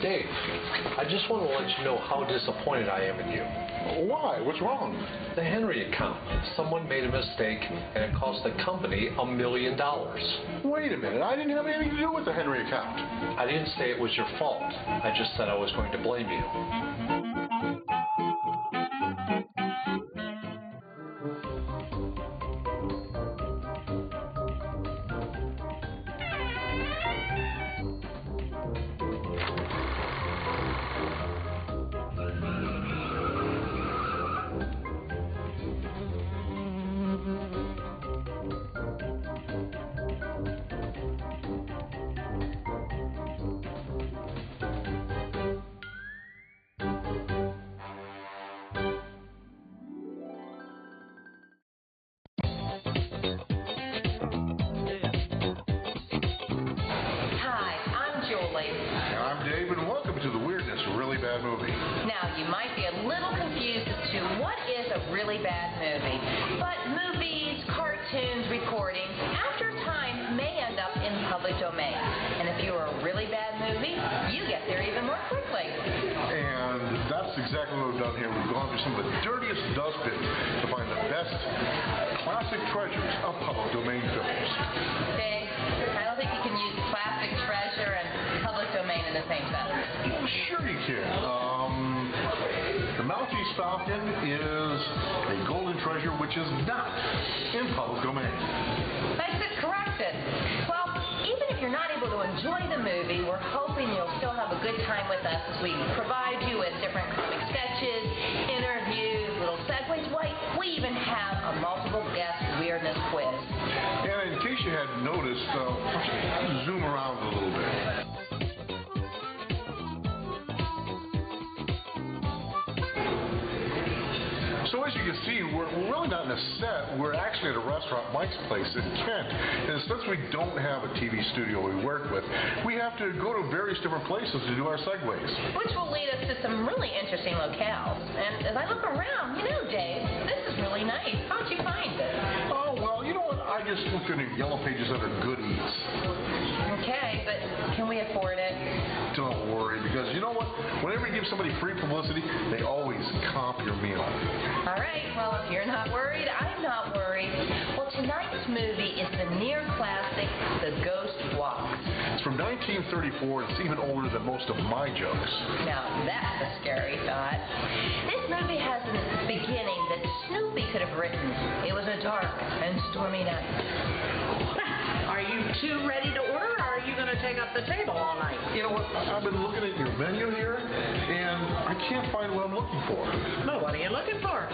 Dave, I just want to let you know how disappointed I am in you. Why? What's wrong? The Henry account. Someone made a mistake, and it cost the company $1 million. Wait a minute. I didn't have anything to do with the Henry account. I didn't say it was your fault. I just said I was going to blame you. Now, you might be a little confused as to what is a really bad movie, but movies, cartoons, recordings, after time may end up in public domain. And if you are a really bad movie, you get there even more quickly. And that's exactly what we've done here. We've gone through some of the dirtiest dustbins to find the best classic treasures of public domain films. Dave, I don't think you can use classic treasure and public domain in the same sentence. Well, sure you can. The Maltese Falcon is a golden treasure which is not in public domain. I said corrected. Well, even if you're not able to enjoy the movie, we're hoping you'll still have a good time with us as we provide you with different comic sketches, interviews, little segues. We even have a multiple guest weirdness quiz. And in case you hadn't noticed, zoom around a little bit. So as you can see, we're really not in a set. We're actually at a restaurant, Mike's Place in Kent. And since we don't have a TV studio we work with, we have to go to various different places to do our segues. Which will lead us to some really interesting locales. And as I look around, Dave, this is really nice. How'd you find it? Oh, well, you know what? I just looked in the yellow pages under goodies. Okay, but can we afford it? Don't worry, because you know what? Whenever you give somebody free publicity, they always comp your meal. All right, well, if you're not worried, I'm not worried. Well, tonight's movie is the near classic, The Ghost Walks. It's from 1934, and it's even older than most of my jokes. Now, that's a scary thought. This movie has a beginning that Snoopy could have written. It was a dark and stormy night. Are you two ready to order, or are you going to take up the table all night? You know what? I've been looking at your menu here, and I can't find what I'm looking for. No, what are you looking for?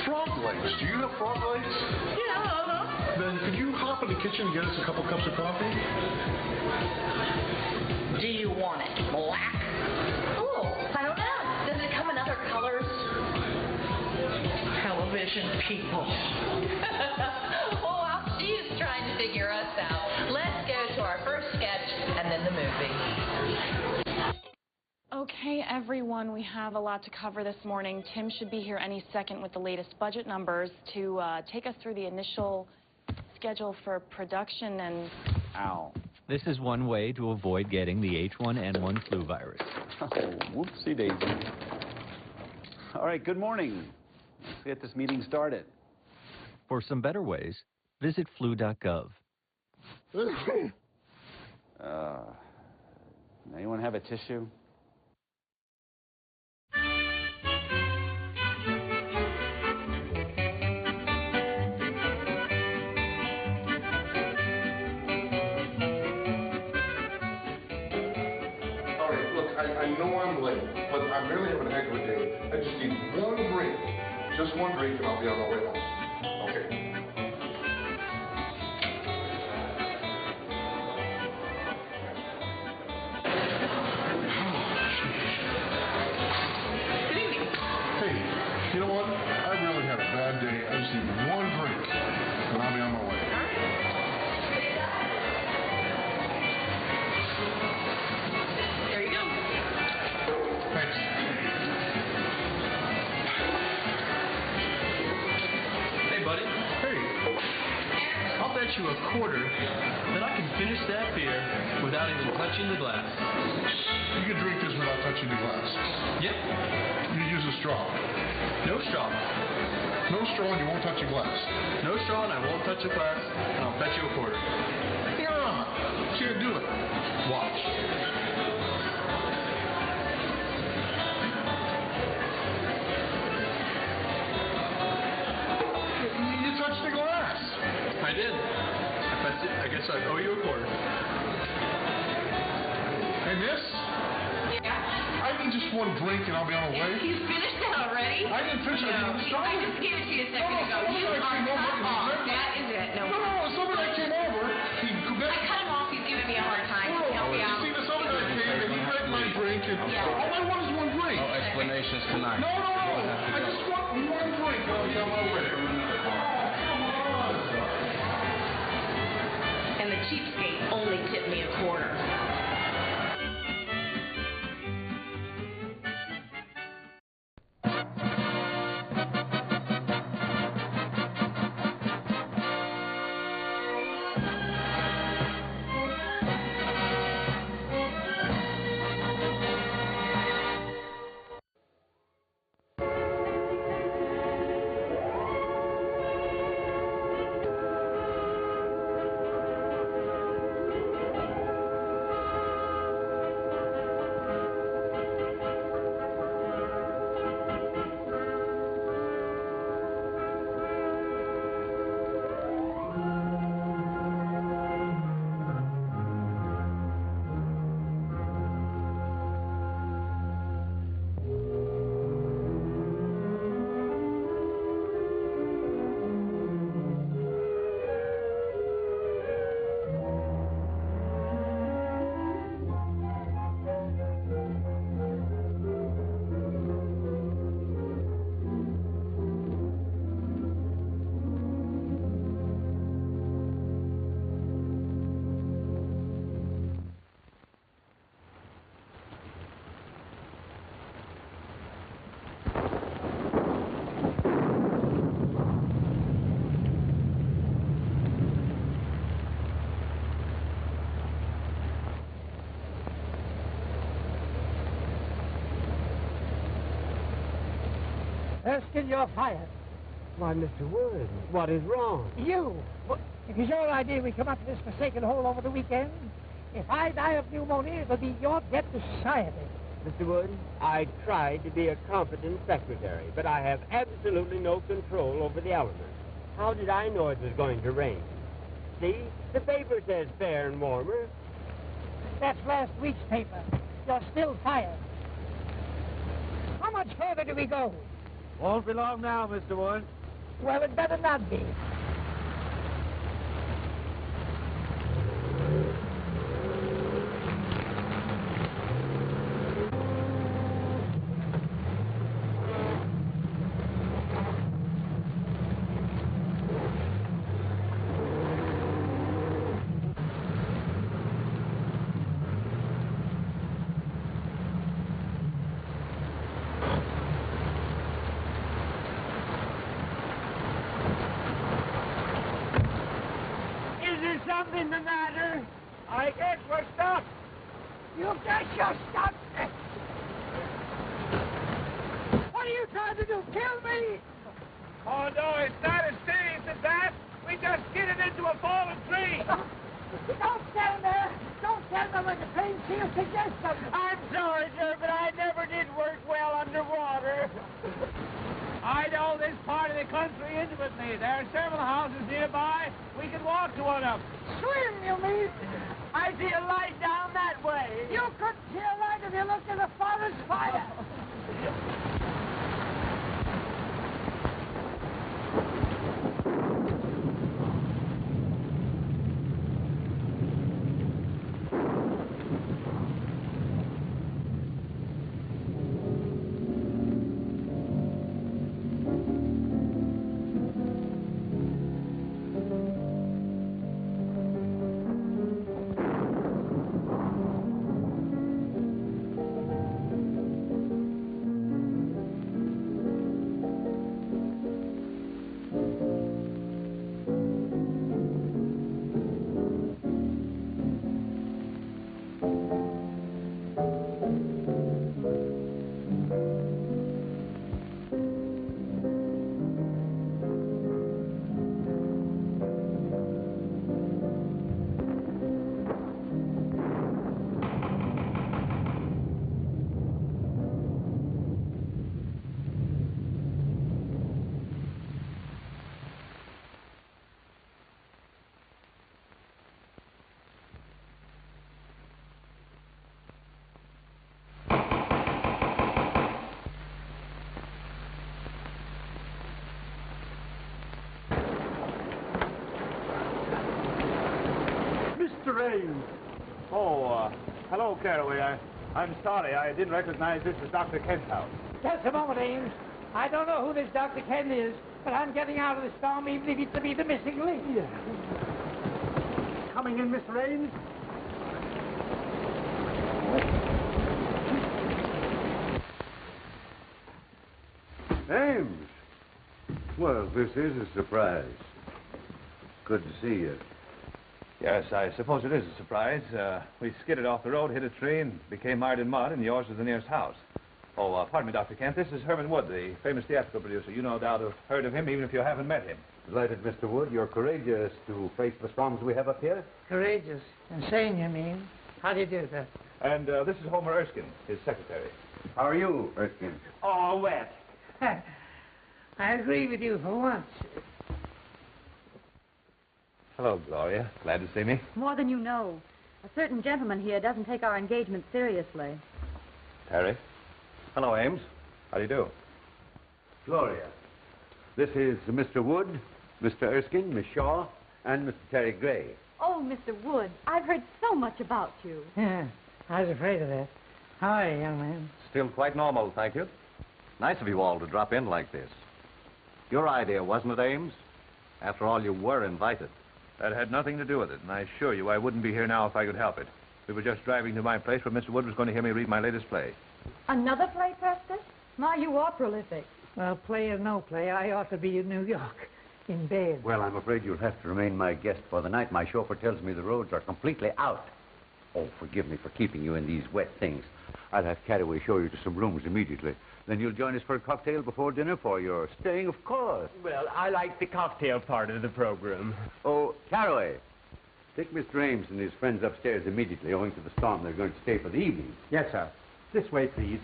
Frog legs. Do you have frog legs? Yeah, Then could you hop in the kitchen and get us a couple cups of coffee? Do you want it black? Oh, I don't know. Does it come in other colors? Television people. Oh, wow, she's trying to figure us out. Let's go to our first sketch and then the movie. Okay, everyone, we have a lot to cover this morning. Tim should be here any second with the latest budget numbers to take us through the initial schedule for production and... Ow. This is one way to avoid getting the H1N1 flu virus. Oh, whoopsie daisy. All right, good morning. Let's get this meeting started. For some better ways, visit flu.gov. Anyone have a tissue? I know I'm late, but I'm really having a heck of a day. I just need one drink. Just one drink and I'll be on my way home. Okay. you a quarter, then I can finish that beer without even touching the glass. You can drink this without touching the glass. Yep. You use a straw. No straw. No straw and you won't touch a glass. No straw and I won't touch the glass, and I'll bet you a quarter. Yeah, can't do it. Watch. You touched the glass. I did. I guess I owe you a quarter. And this? Yeah. I need just one drink and I'll be on the way. You finished it already? I didn't finish it. I didn't start I it. just gave it to you a second ago. You are cut off. That is it. No. No, somebody that came over, I cut him off. He's giving me a hard time. No, Help me you out. see, this other guy came and he drank my drink and all I want is one drink. No explanations tonight. No. I just want one drink and I'll be on my way. And the cheapskate only tipped me a quarter. Erskine, you're fired. Why, Mr. Wood, what is wrong? You! It was your idea we come up to this forsaken hole over the weekend. If I die of pneumonia, it'll be your debt to society. Mr. Wood, I tried to be a competent secretary, but I have absolutely no control over the elements. How did I know it was going to rain? See, the paper says fair and warmer. That's last week's paper. You're still fired. How much further do we go? Won't be long now, Mr. Wood. Well, it better not be. Something the matter? I guess we're stuck. You guess you're stuck. What are you trying to do? Kill me? Oh, no, it's not as serious as that. We just skidded into a fallen tree. Don't stand there. Don't stand there like a trained seal. Suggest something. I'm sorry, sir, but I never did work well underwater. I know this part of the country intimately. There are several houses nearby. We can walk to one of them. Swim, you mean? I see a light down that way. You couldn't see a light if you looked at the forest fire. Raines. Oh, hello, Caraway. I'm sorry. I didn't recognize this as Dr. Kent's house. Just a moment, Ames. I don't know who this Dr. Kent is, but I'm getting out of the storm even if it's to be the missing link. Coming in, Miss Raines? Ames. Well, this is a surprise. Good to see you. Yes, I suppose it is a surprise. We skidded off the road, hit a tree, and became mired in mud, and yours is the nearest house. Oh, pardon me, Dr. Kent. This is Herman Wood, the famous theatrical producer. You no doubt have heard of him, even if you haven't met him. Delighted, Mr. Wood. You're courageous to face the storms we have up here. Courageous. Insane, you mean? How do you do that? And this is Homer Erskine, his secretary. How are you, Erskine? Oh, wet. I agree with you for once. Hello, Gloria. Glad to see me. More than you know. A certain gentleman here doesn't take our engagement seriously. Terry. Hello, Ames. How do you do? Gloria. This is Mr. Wood, Mr. Erskine, Miss Shaw, and Mr. Terry Gray. Oh, Mr. Wood, I've heard so much about you. Yeah, I was afraid of that. How are you, young man? Still quite normal, thank you. Nice of you all to drop in like this. Your idea, wasn't it, Ames? After all, you were invited. That had nothing to do with it, and I assure you I wouldn't be here now if I could help it. We were just driving to my place where Mr. Wood was going to hear me read my latest play. Another play, Preston? My, you are prolific. Well, play or no play, I ought to be in New York, in bed. Well, I'm afraid you'll have to remain my guest for the night. My chauffeur tells me the roads are completely out. Oh, forgive me for keeping you in these wet things. I'll have Caraway show you to some rooms immediately. Then you'll join us for a cocktail before dinner for your staying, of course. Well, I like the cocktail part of the program. Oh, Caraway, take Mr. Ames and his friends upstairs immediately. Owing to the storm, they're going to stay for the evening. Yes, sir. This way, please.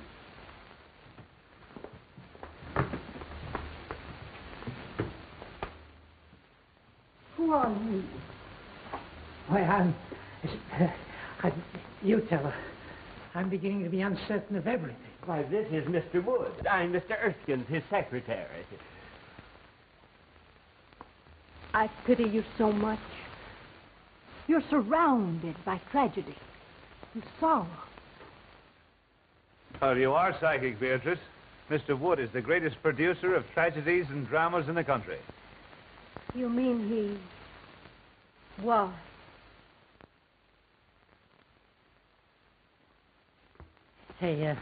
Who are you? Why, you tell her. I'm beginning to be uncertain of everything. Why, this is Mr. Wood. I'm Mr. Erskine, his secretary. I pity you so much. You're surrounded by tragedy and sorrow. Well, you are psychic, Beatrice. Mr. Wood is the greatest producer of tragedies and dramas in the country. You mean he was? Hey,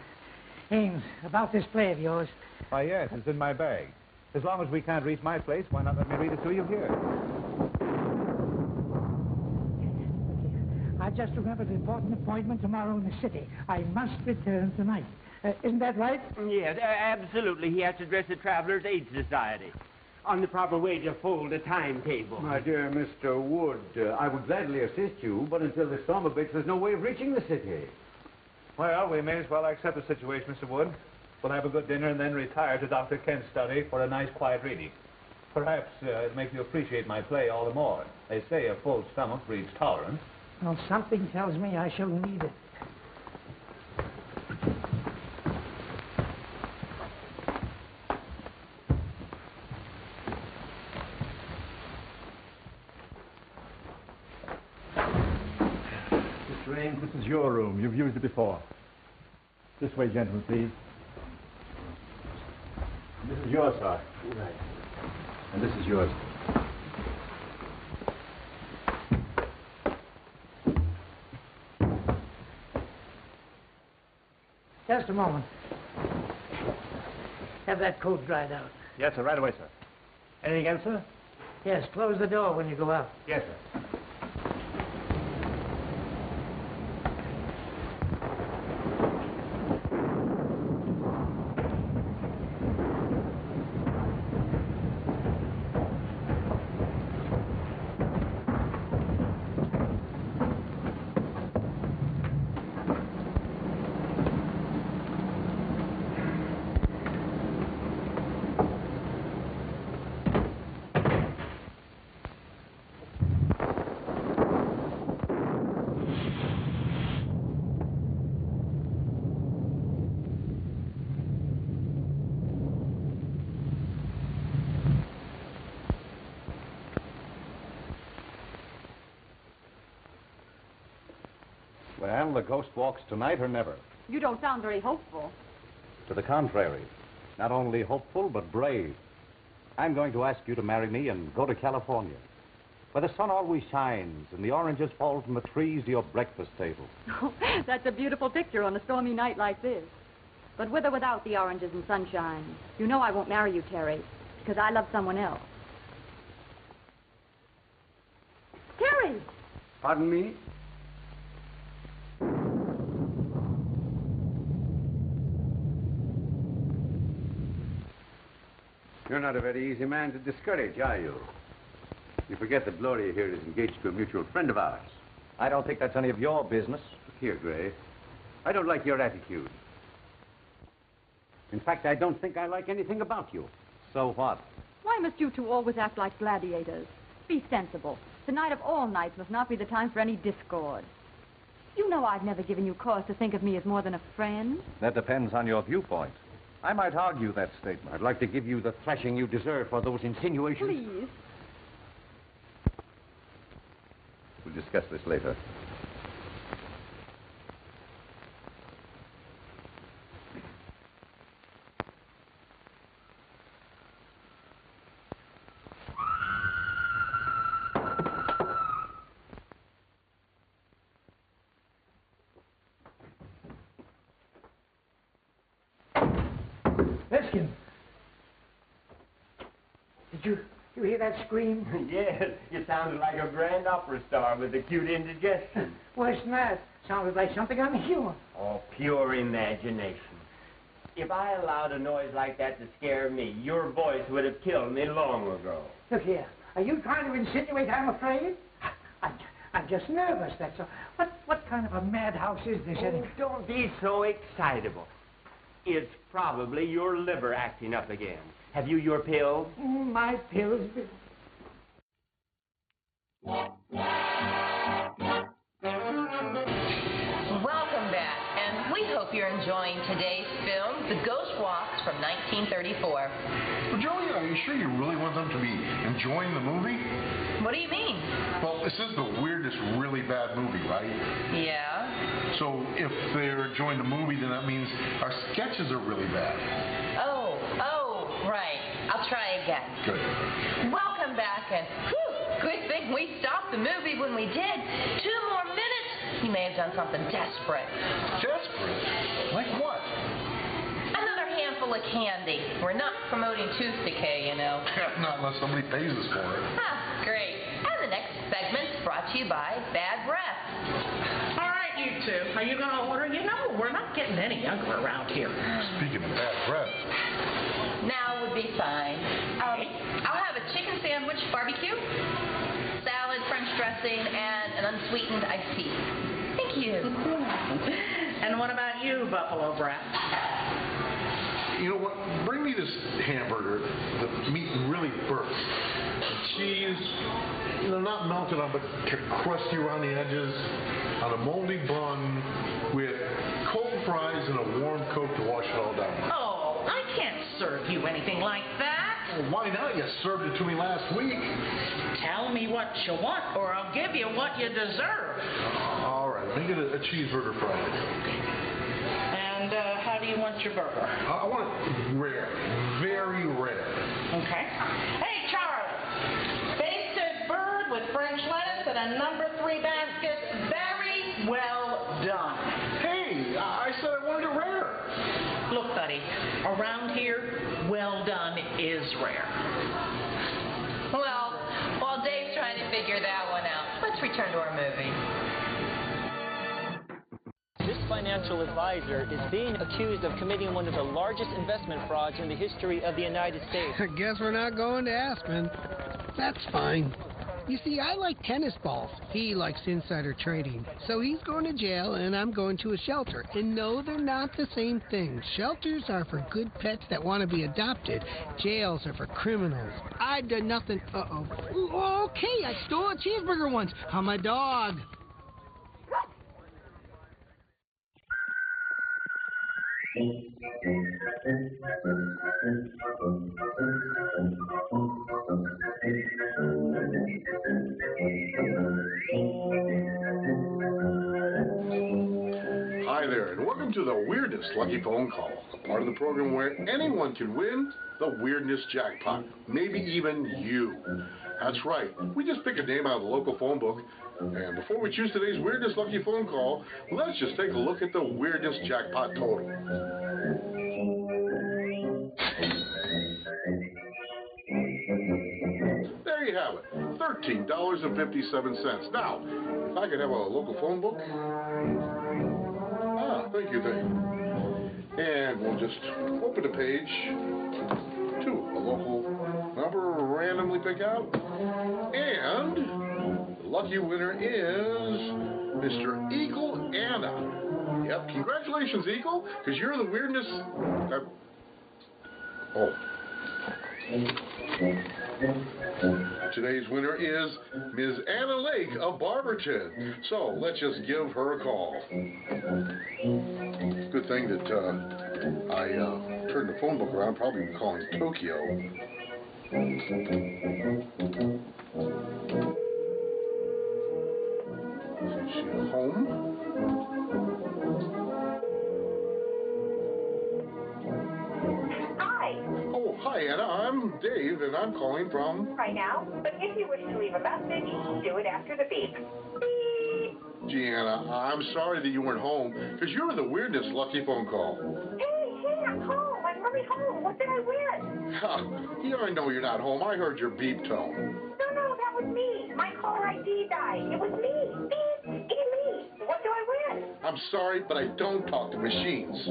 Ames, about this play of yours. Why, yes, it's in my bag. As long as we can't reach my place, why not let me read it to you here? I just remembered an important appointment tomorrow in the city. I must return tonight. Isn't that right? Yes, absolutely. He has to address the Travelers' Aid Society. On the proper way to fold a timetable. My dear Mr. Wood, I would gladly assist you, but until the storm abates, there's no way of reaching the city. Well, we may as well accept the situation, Mr. Wood. We'll have a good dinner and then retire to Dr. Kent's study for a nice, quiet reading. Perhaps it'll make you appreciate my play all the more. They say a full stomach breeds tolerance. Well, something tells me I shall need it. Mr. Ames, this is your room. You've used it before. This way, gentlemen, please. This is yours, sir. Right. And this is yours. Just a moment. Have that coat dried out. Yes, sir. Right away, sir. Anything else, sir? Yes, close the door when you go out. Yes, sir. Well, the ghost walks tonight or never. You don't sound very hopeful. To the contrary. Not only hopeful, but brave. I'm going to ask you to marry me and go to California, where the sun always shines and the oranges fall from the trees to your breakfast table. That's a beautiful picture on a stormy night like this. But with or without the oranges and sunshine, you know I won't marry you, Terry, because I love someone else. Terry! Pardon me? You're not a very easy man to discourage, are you? You forget that Gloria here is engaged to a mutual friend of ours. I don't think that's any of your business. Look here, Gray. I don't like your attitude. In fact, I don't think I like anything about you. So what? Why must you two always act like gladiators? Be sensible. Tonight of all nights must not be the time for any discord. You know I've never given you cause to think of me as more than a friend. That depends on your viewpoint. I might argue that statement. I'd like to give you the thrashing you deserve for those insinuations. Please. We'll discuss this later. Erskine. Did you hear that scream? Yes, you sounded like a grand opera star with acute indigestion. Worse than that. Sounded like something on the humor. Oh, pure imagination. If I allowed a noise like that to scare me, your voice would have killed me long ago. Look here. Are you trying to insinuate I'm afraid? I'm just nervous, that's all. What kind of a madhouse is this anyway? Don't be so excitable. It's probably your liver acting up again. Have you your pills? My pills. Welcome back, and we hope you're enjoying today's film, The Ghost Walks from 1934. Well, Joey, are you sure you really want them to be enjoying the movie? What do you mean? Well, this is the weirdest, really bad movie, right? Yeah? So if they're enjoying the movie, then that means our sketches are really bad. Oh, right. I'll try again. Good. Welcome back, and whew, good thing we stopped the movie when we did. 2 more minutes, he may have done something desperate. Desperate? Like what? Another handful of candy. We're not promoting tooth decay, you know. Not unless somebody pays us for it. Ah, great. And the next segment's brought to you by Bad Breath. All right, you two. Are you going to order? You know, we're not getting any younger around here. Speaking of bad breath. Now would be fine. I'll have a chicken sandwich, barbecue, salad, French dressing, and an unsweetened iced tea. Thank you. And what about you, Buffalo Brat? You know what? Bring me this hamburger. The meat really burnt. The cheese, not melted on, but crusty around the edges, on a moldy bun with cold fries and a warm Coke to wash it all down. Oh, I can't serve you anything like that. Well, why not? You served it to me last week. Tell me what you want, or I'll give you what you deserve. All right, make it a cheeseburger fry. And how do you want your burger? I want it rare, very rare. Okay. Hey, Charlie. Basted bird with French lettuce and a number 3 basket. Very well done. Hey, I said I wanted it rare. Look, buddy, around here, well done is rare. Well, while Dave's trying to figure that one out, let's return to our movie. This financial advisor is being accused of committing one of the largest investment frauds in the history of the United States. I guess we're not going to Aspen. That's fine. You see, I like tennis balls. He likes insider trading. So he's going to jail, and I'm going to a shelter. And no, they're not the same thing. Shelters are for good pets that want to be adopted. Jails are for criminals. I've done nothing. Uh-oh. Ooh, okay, I stole a cheeseburger once. I'm a dog. Weirdness Lucky Phone Call, a part of the program where anyone can win the Weirdness Jackpot, maybe even you. That's right. We just pick a name out of the local phone book, and before we choose today's Weirdness Lucky Phone Call, let's just take a look at the Weirdness Jackpot total. There you have it, $13.57. Now, if I could have a local phone book. Thank you. And we'll just open a page to a local number randomly pick out. And the lucky winner is Mr. Eagle Anna. Yep, congratulations, Eagle, because you're the weirdness. Today's winner is Ms. Anna Lake of Barberton. So let's just give her a call. Good thing that I turned the phone book around. Probably been calling Tokyo. Is she home? Hi, Anna. I'm Dave, and I'm calling from... Right now, but if you wish to leave a message, do it after the beep. Gee, Anna, I'm sorry that you weren't home, because you're the Weirdness Lucky Phone Call. Hey, I'm home. I'm really home. What did I win? Yeah, I know you're not home. I heard your beep tone. No, that was me. My caller ID died. It was me. Beep, me. What do I win? I'm sorry, but I don't talk to machines.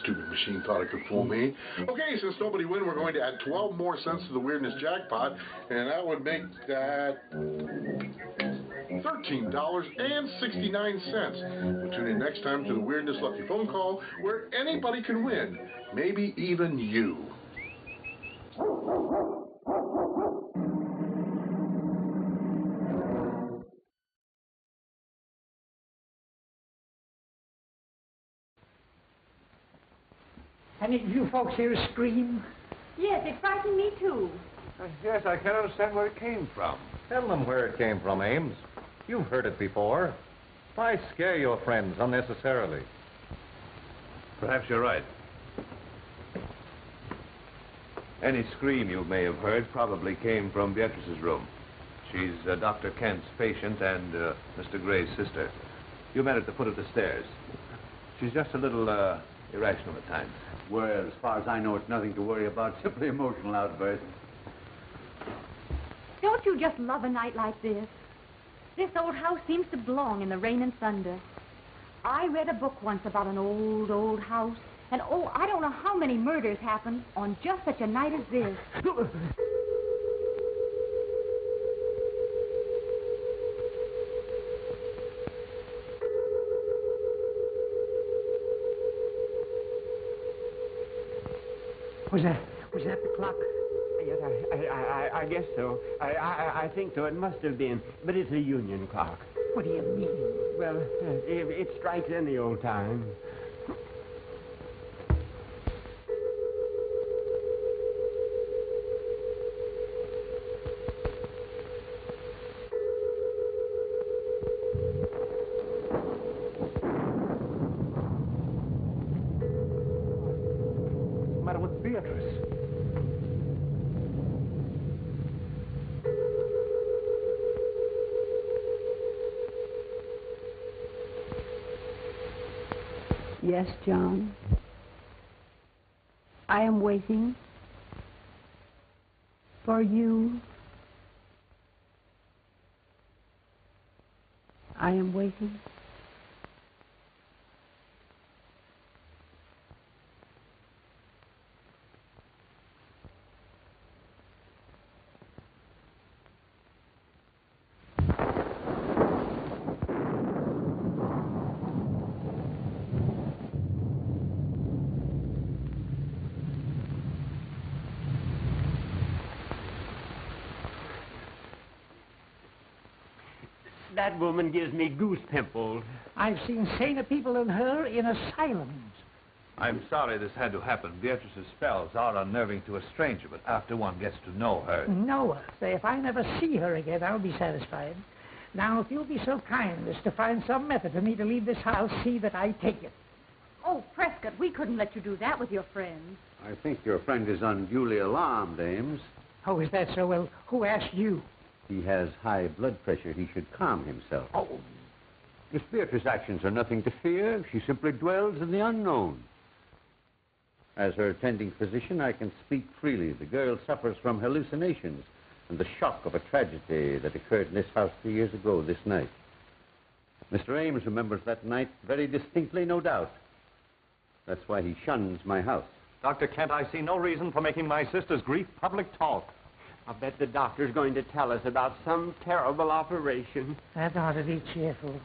Stupid machine thought it could fool me. Okay, since nobody win, we're going to add 12 more cents to the Weirdness Jackpot, and that would make that $13.69. We'll tune in next time to the Weirdness Lucky Phone Call, where anybody can win, maybe even you. Any of you folks hear a scream? Yes, it frightened me too. Yes, I can't understand where it came from. Tell them where it came from, Ames. You've heard it before. Why scare your friends unnecessarily? Perhaps you're right. Any scream you may have heard probably came from Beatrice's room. She's Dr. Kent's patient and Mr. Gray's sister. You met at the foot of the stairs. She's just a little irrational at times. Well, as far as I know, it's nothing to worry about, simply emotional outbursts. Don't you just love a night like this? This old house seems to belong in the rain and thunder. I read a book once about an old house, and I don't know how many murders happened on just such a night as this. Was that the clock? Yes, I guess so. I think so. It must have been. But it's a union clock. What do you mean? Well, it strikes any old time. What's the matter with Beatrice? Yes, John. I am waiting for you. I am waiting. That woman gives me goose pimples. I've seen saner people than her in asylums. I'm sorry this had to happen. Beatrice's spells are unnerving to a stranger, but after one gets to know her... Know her. Say, if I never see her again, I'll be satisfied. Now, if you'll be so kind as to find some method for me to leave this house, see that I take it. Oh, Prescott, we couldn't let you do that with your friends. I think your friend is unduly alarmed, Ames. Oh, is that so? Well, who asked you? He has high blood pressure. He should calm himself. Oh. Miss Beatrice's actions are nothing to fear. She simply dwells in the unknown. As her attending physician, I can speak freely. The girl suffers from hallucinations and the shock of a tragedy that occurred in this house 3 years ago this night. Mr. Ames remembers that night very distinctly, no doubt. That's why he shuns my house. Dr. Kent, I see no reason for making my sister's grief public talk. I bet the doctor's going to tell us about some terrible operation. That ought to be cheerful.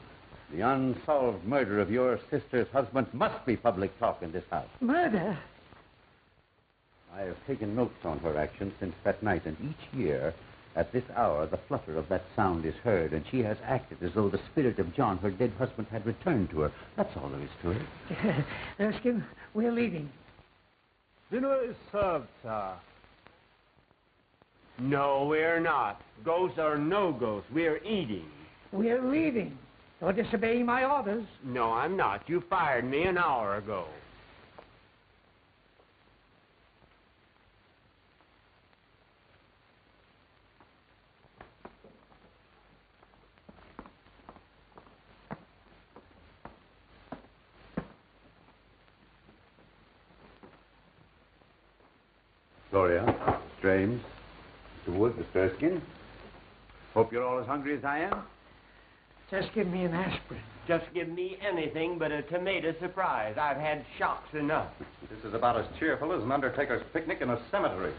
The unsolved murder of your sister's husband must be public talk in this house. Murder? I have taken notes on her actions since that night, and each year, at this hour, the flutter of that sound is heard, and she has acted as though the spirit of John, her dead husband, had returned to her. That's all there is to it. Erskine, we're leaving. Dinner is served, sir. No, we're not. Ghosts or no ghosts, we're eating. We're leaving. Don't disobey my orders. No, I'm not. You fired me an hour ago. Gloria, Mr. Ames, Mr. Wood, Mr. Erskine. Hope you're all as hungry as I am. Just give me an aspirin. Just give me anything but a tomato surprise. I've had shocks enough. This is about as cheerful as an undertaker's picnic in a cemetery.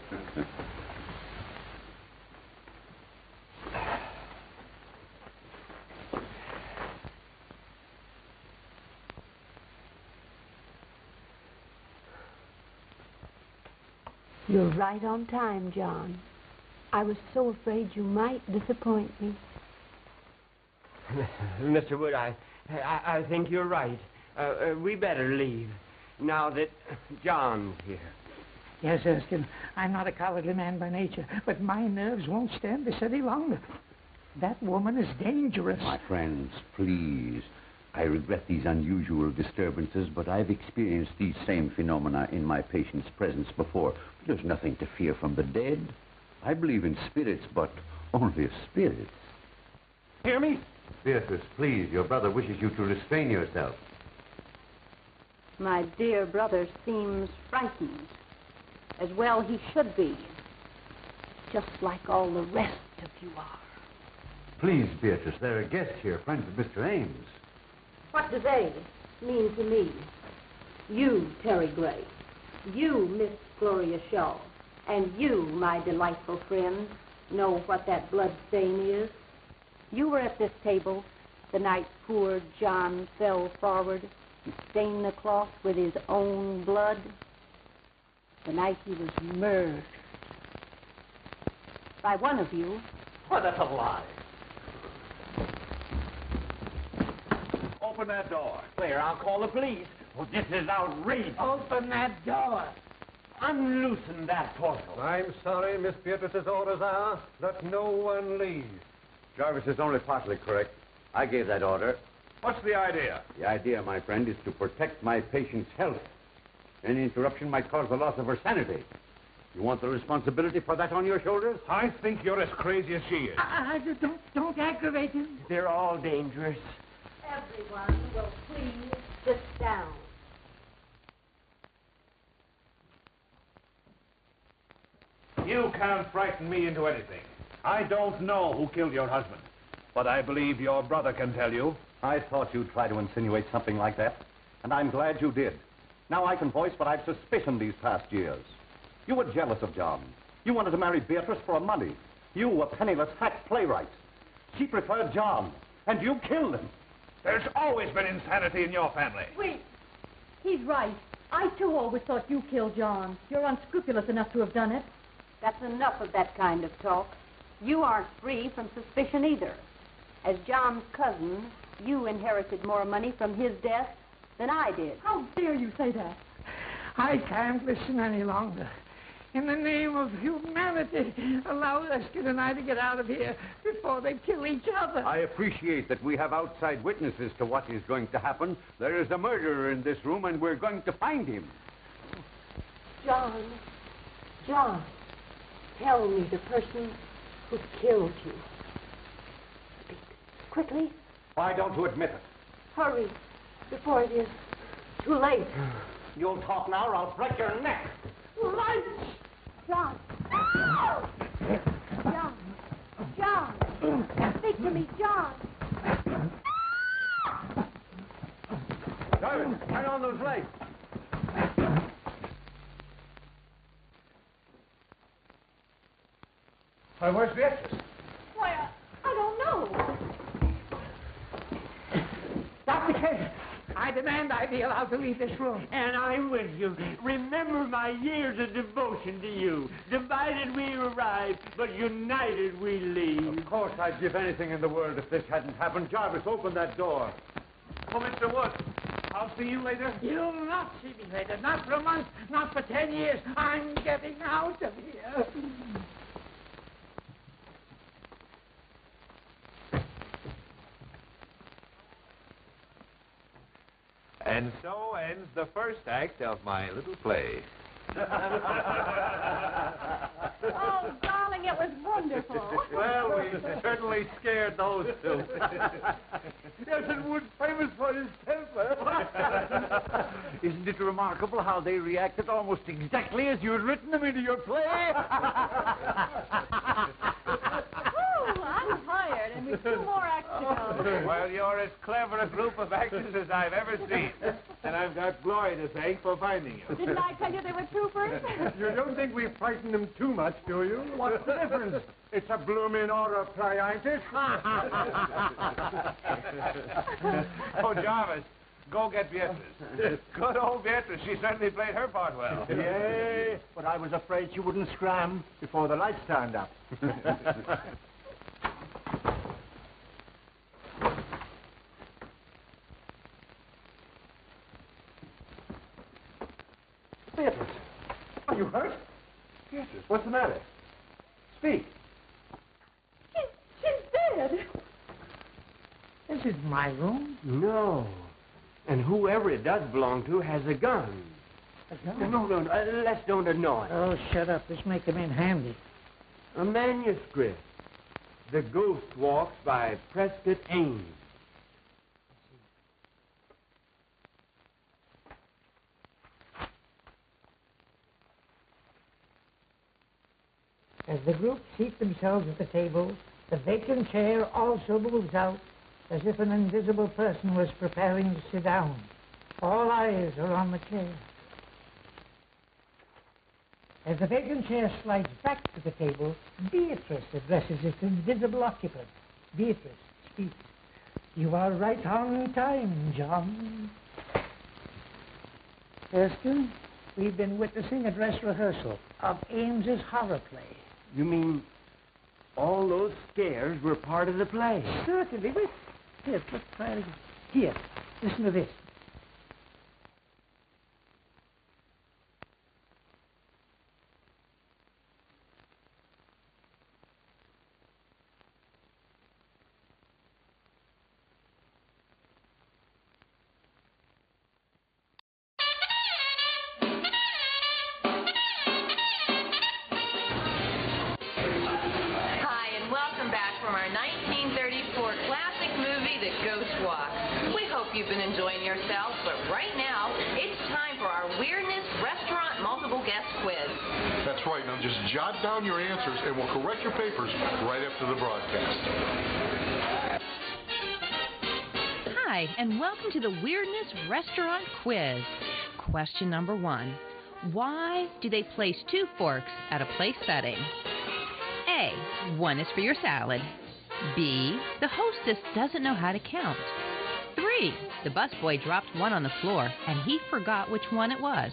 You're right on time, John. I was so afraid you might disappoint me. Mr. Wood, I think you're right. We better leave now that John's here. Yes, Erskine, I'm not a cowardly man by nature, but my nerves won't stand this any longer. That woman is dangerous. My friends, please. I regret these unusual disturbances, but I've experienced these same phenomena in my patient's presence before. There's nothing to fear from the dead. I believe in spirits, but only of spirits. Hear me? Beatrice, please, your brother wishes you to restrain yourself. My dear brother seems frightened. As well he should be. Just like all the rest of you are. Please, Beatrice, there are guests here, friends of Mr. Ames. What do they mean to me? You, Terry Gray. You, Miss Gloria Shaw. And you, my delightful friend, know what that blood stain is. You were at this table the night poor John fell forward and stained the cloth with his own blood. The night he was murdered. By one of you. Why, that's a lie. Open that door. Claire, I'll call the police. Oh, this is outrageous. Open that door. Unloosen that portal. I'm sorry, Miss Beatrice's orders are that no one leaves. Jarvis is only partly correct. I gave that order. What's the idea? The idea, my friend, is to protect my patient's health. Any interruption might cause the loss of her sanity. You want the responsibility for that on your shoulders? I think you're as crazy as she is. Don't aggravate him. They're all dangerous. Everyone will please sit down. You can't frighten me into anything. I don't know who killed your husband, but I believe your brother can tell you. I thought you'd try to insinuate something like that, and I'm glad you did. Now I can voice what I've suspicioned these past years. You were jealous of John. You wanted to marry Beatrice for money. You, a penniless hack playwright. She preferred John, and you killed him. There's always been insanity in your family. Wait. He's right. I, too, always thought you killed John. You're unscrupulous enough to have done it. That's enough of that kind of talk. You aren't free from suspicion either. As John's cousin, you inherited more money from his death than I did. How dare you say that? I can't listen any longer. in the name of humanity, allow Erskine and I to get out of here before they kill each other. I appreciate that we have outside witnesses to what is going to happen. There is a murderer in this room, and we're going to find him. John, tell me the person who killed you. Speak quickly. Why don't you admit it? Hurry, before it is too late. You'll talk now or I'll break your neck. Lights! John! John! Speak to me, John! Jarvis, turn on those lights. Why, where's Beatrice? Why, I don't know. Dr. Kent, I demand I be allowed to leave this room. And I'm with you. Remember my years of devotion to you. Divided we arrive, but united we leave. Of course, I'd give anything in the world if this hadn't happened. Jarvis, open that door. Oh, Mr. Wood, I'll see you later. You'll not see me later. Not for a month, not for 10 years. I'm getting out of here. And so ends the first act of my little play. Oh, darling, it was wonderful. Well, we certainly scared those two. Isn't Wood famous for his temper? Isn't it remarkable how they reacted almost exactly as you had written them into your play? Oh, I'm tired, and we've 2 more acts to go. Well, you're as clever a group of actors as I've ever seen. And I've got Glory to thank for finding you. Didn't I tell you they were troopers? You don't think we frightened them too much, do you? What's the difference? It's a bloomin' autoplay, ain't it? Oh, Jarvis, go get Beatrice. Good old Beatrice. She certainly played her part well. Yay, but I was afraid she wouldn't scram before the lights turned up. Beatrice, are you hurt? Beatrice, what's the matter? Speak. She's dead. This is my room. No. And whoever it does belong to has a gun. A gun? No, let's don't annoy. Oh, shut up. This may come in handy. A manuscript. The Ghost Walks by Prescott Ames. As the group seat themselves at the table, the vacant chair also moves out as if an invisible person was preparing to sit down. All eyes are on the chair. As the vacant chair slides back to the table, Beatrice addresses its invisible occupant. Beatrice speaks. You are right on time, John. Erskine, we've been witnessing a dress rehearsal of Ames's horror play. You mean all those scares were part of the play? Certainly. Here, let's try it again. Here, listen to this. Hi, and welcome back from our 1934 classic movie, The Ghost Walk. We hope you've been enjoying yourselves, but right now, it's time for our Weirdness Restaurant Multiple Guest Quiz. That's right. Now just jot down your answers and we'll correct your papers right after the broadcast. Hi, and welcome to the Weirdness Restaurant Quiz. Question number 1. Why do they place 2 forks at a place setting? A. One is for your salad. B. The hostess doesn't know how to count. 3. The busboy dropped one on the floor and he forgot which one it was.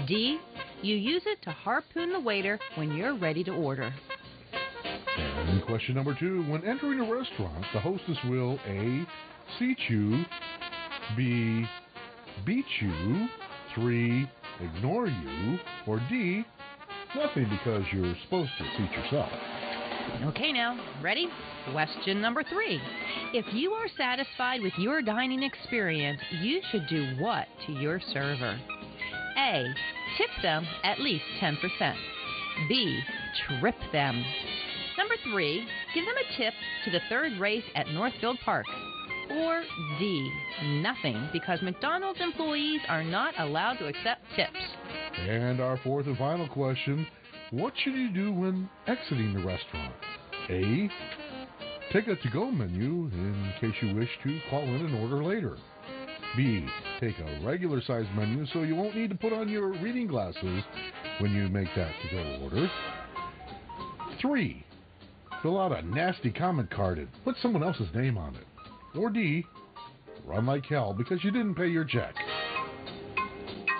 D. You use it to harpoon the waiter when you're ready to order. And question number 2. When entering a restaurant, the hostess will A. Seat you, B. Beat you, 3. Ignore you, or D. Nothing because you're supposed to seat yourself. Okay now, ready? Question number 3. If you are satisfied with your dining experience, you should do what to your server? A. Tip them at least 10%. B. Trip them. Number 3. Give them a tip to the third race at Northfield Park. Or D. Nothing, because McDonald's employees are not allowed to accept tips. And our fourth and final question, what should you do when exiting the restaurant? A. Take a to-go menu in case you wish to call in and order later. B. Take a regular-sized menu so you won't need to put on your reading glasses when you make that to-go order. 3. Fill out a nasty comment card and put someone else's name on it. Or D. Run like hell because you didn't pay your check.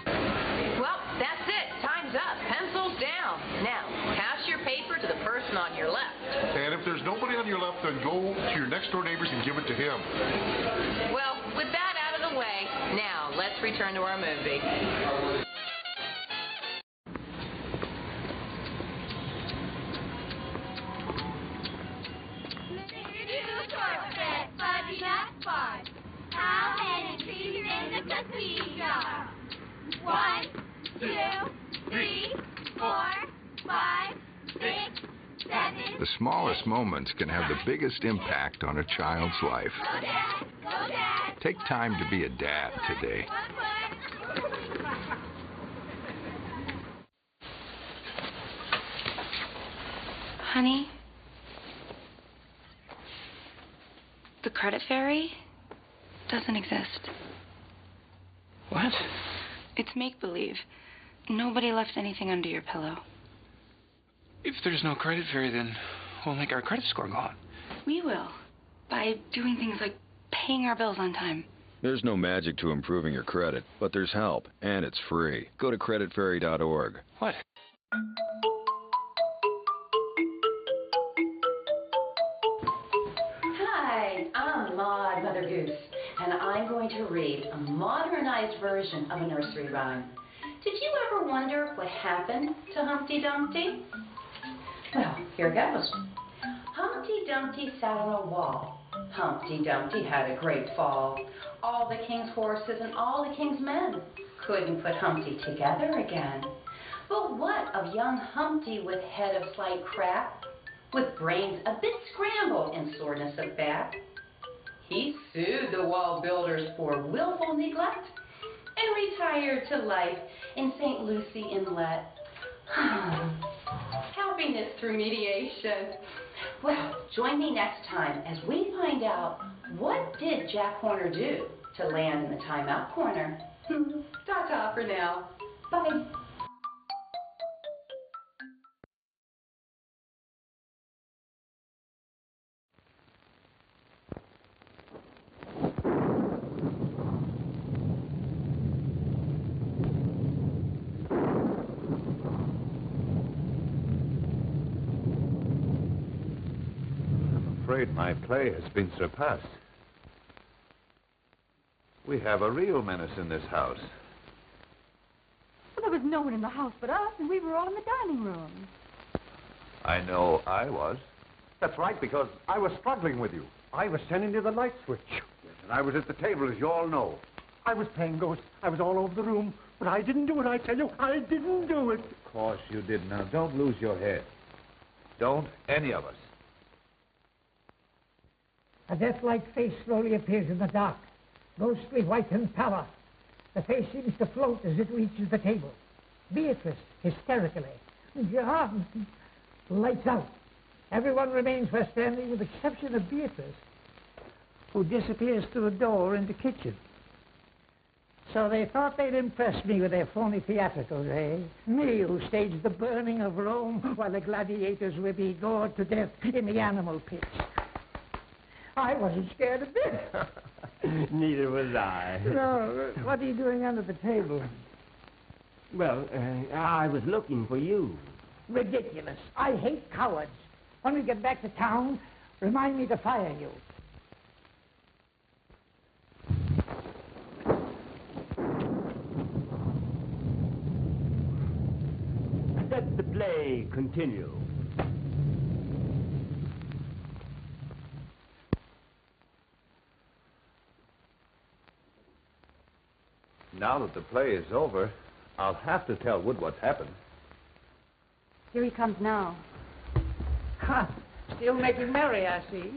Well, that's it. Time's up. Pencils down. Now, pass your paper to the person on your left. And if there's nobody on your left, then go to your next-door neighbors and give it to him. Well, with that out of the way, now let's return to our movie. How many trees in the cookie jar? 1, 2, 3, 4, 5, 6, 7. The smallest moments can have the biggest impact on a child's life. Go, Dad! Go, Dad! Take time to be a dad today. Honey, the credit fairy doesn't exist. What? It's make-believe. Nobody left anything under your pillow. If there's no credit fairy, then we'll make our credit score go on. We will, by doing things like paying our bills on time. There's no magic to improving your credit, but there's help, and it's free. Go to creditfairy.org. What? Hi, I'm Maud Mother Goose, and I'm going to read a modernized version of a nursery rhyme. Did you ever wonder what happened to Humpty Dumpty? Well, here goes. Humpty Dumpty sat on a wall. Humpty Dumpty had a great fall. All the king's horses and all the king's men couldn't put Humpty together again. But what of young Humpty with head of slight crack, with brains a bit scrambled and soreness of back? He sued the wall builders for willful neglect and retired to life in St. Lucie Inlet. Happiness through mediation. Well, join me next time as we find out what did Jack Horner do to land in the timeout corner. Ta-ta for now. Bye. I'm afraid my play has been surpassed. We have a real menace in this house. Well, there was no one in the house but us, and we were all in the dining room. I know I was. That's right, because I was struggling with you. I was sending you the light switch. Yes, and I was at the table, as you all know. I was playing ghost. I was all over the room. But I didn't do it, I tell you. I didn't do it. Of course you did. Now, don't lose your head. Don't any of us. A death-like face slowly appears in the dark, ghostly white and pallor. The face seems to float as it reaches the table. Beatrice, hysterically. John! Lights out. Everyone remains where standing with the exception of Beatrice, who disappears through a door in the kitchen. So they thought they'd impress me with their phony theatricals, eh? Me, who staged the burning of Rome while the gladiators were being gored to death in the animal pits. I wasn't scared a bit. Neither was I. No, what are you doing under the table? Well, I was looking for you. Ridiculous. I hate cowards. When we get back to town, remind me to fire you. let the play continue. Now that the play is over, I'll have to tell Wood what's happened. Here he comes now. Ha! Still making merry, I see.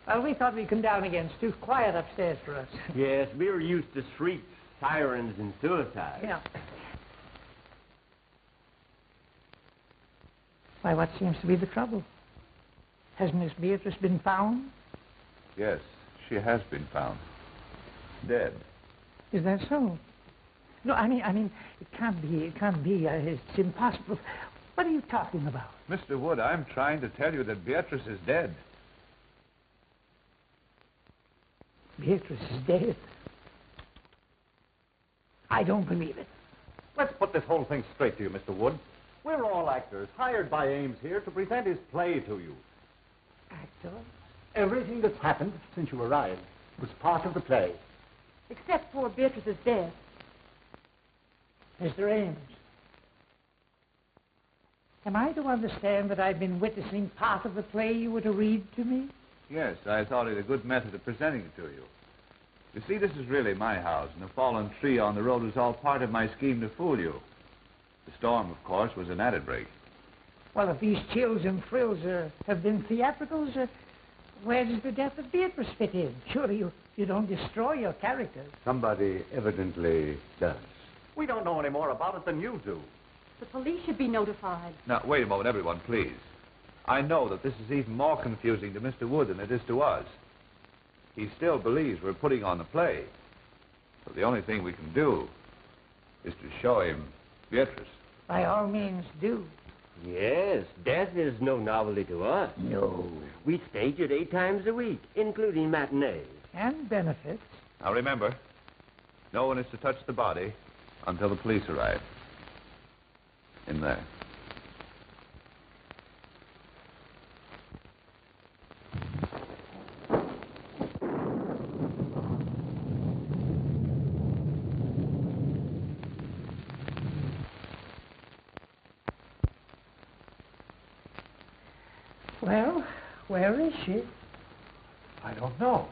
Well, we thought we'd come down again. It's too quiet upstairs for us. Yes, we're used to shrieks, sirens, and suicides. Yeah. Why, what seems to be the trouble? Has Miss Beatrice been found? Yes, she has been found. Dead. Is that so? No, I mean, it can't be. It's impossible. What are you talking about? Mr. Wood, I'm trying to tell you that Beatrice is dead. Beatrice is dead. I don't believe it. Let's put this whole thing straight to you, Mr. Wood. We're all actors, hired by Ames here to present his play to you. Actor? Everything that's happened since you arrived was part of the play. Except poor Beatrice's death. Mr. Ames, am I to understand that I've been witnessing part of the play you were to read to me? Yes, I thought it a good method of presenting it to you. You see, this is really my house, and the fallen tree on the road was all part of my scheme to fool you. The storm, of course, was an added break. Well, if these chills and thrills have been theatricals, where does the death of Beatrice fit in? Surely you don't destroy your characters. Somebody evidently does. We don't know any more about it than you do. The police should be notified. Now, wait a moment, everyone, please. I know that this is even more confusing to Mr. Wood than it is to us. He still believes we're putting on the play. So the only thing we can do is to show him Beatrice. By all means, do. Yes, death is no novelty to us. No. We stage it 8 times a week, including matinees. And benefits. Now remember, no one is to touch the body until the police arrive. In there. Well, where is she? I don't know.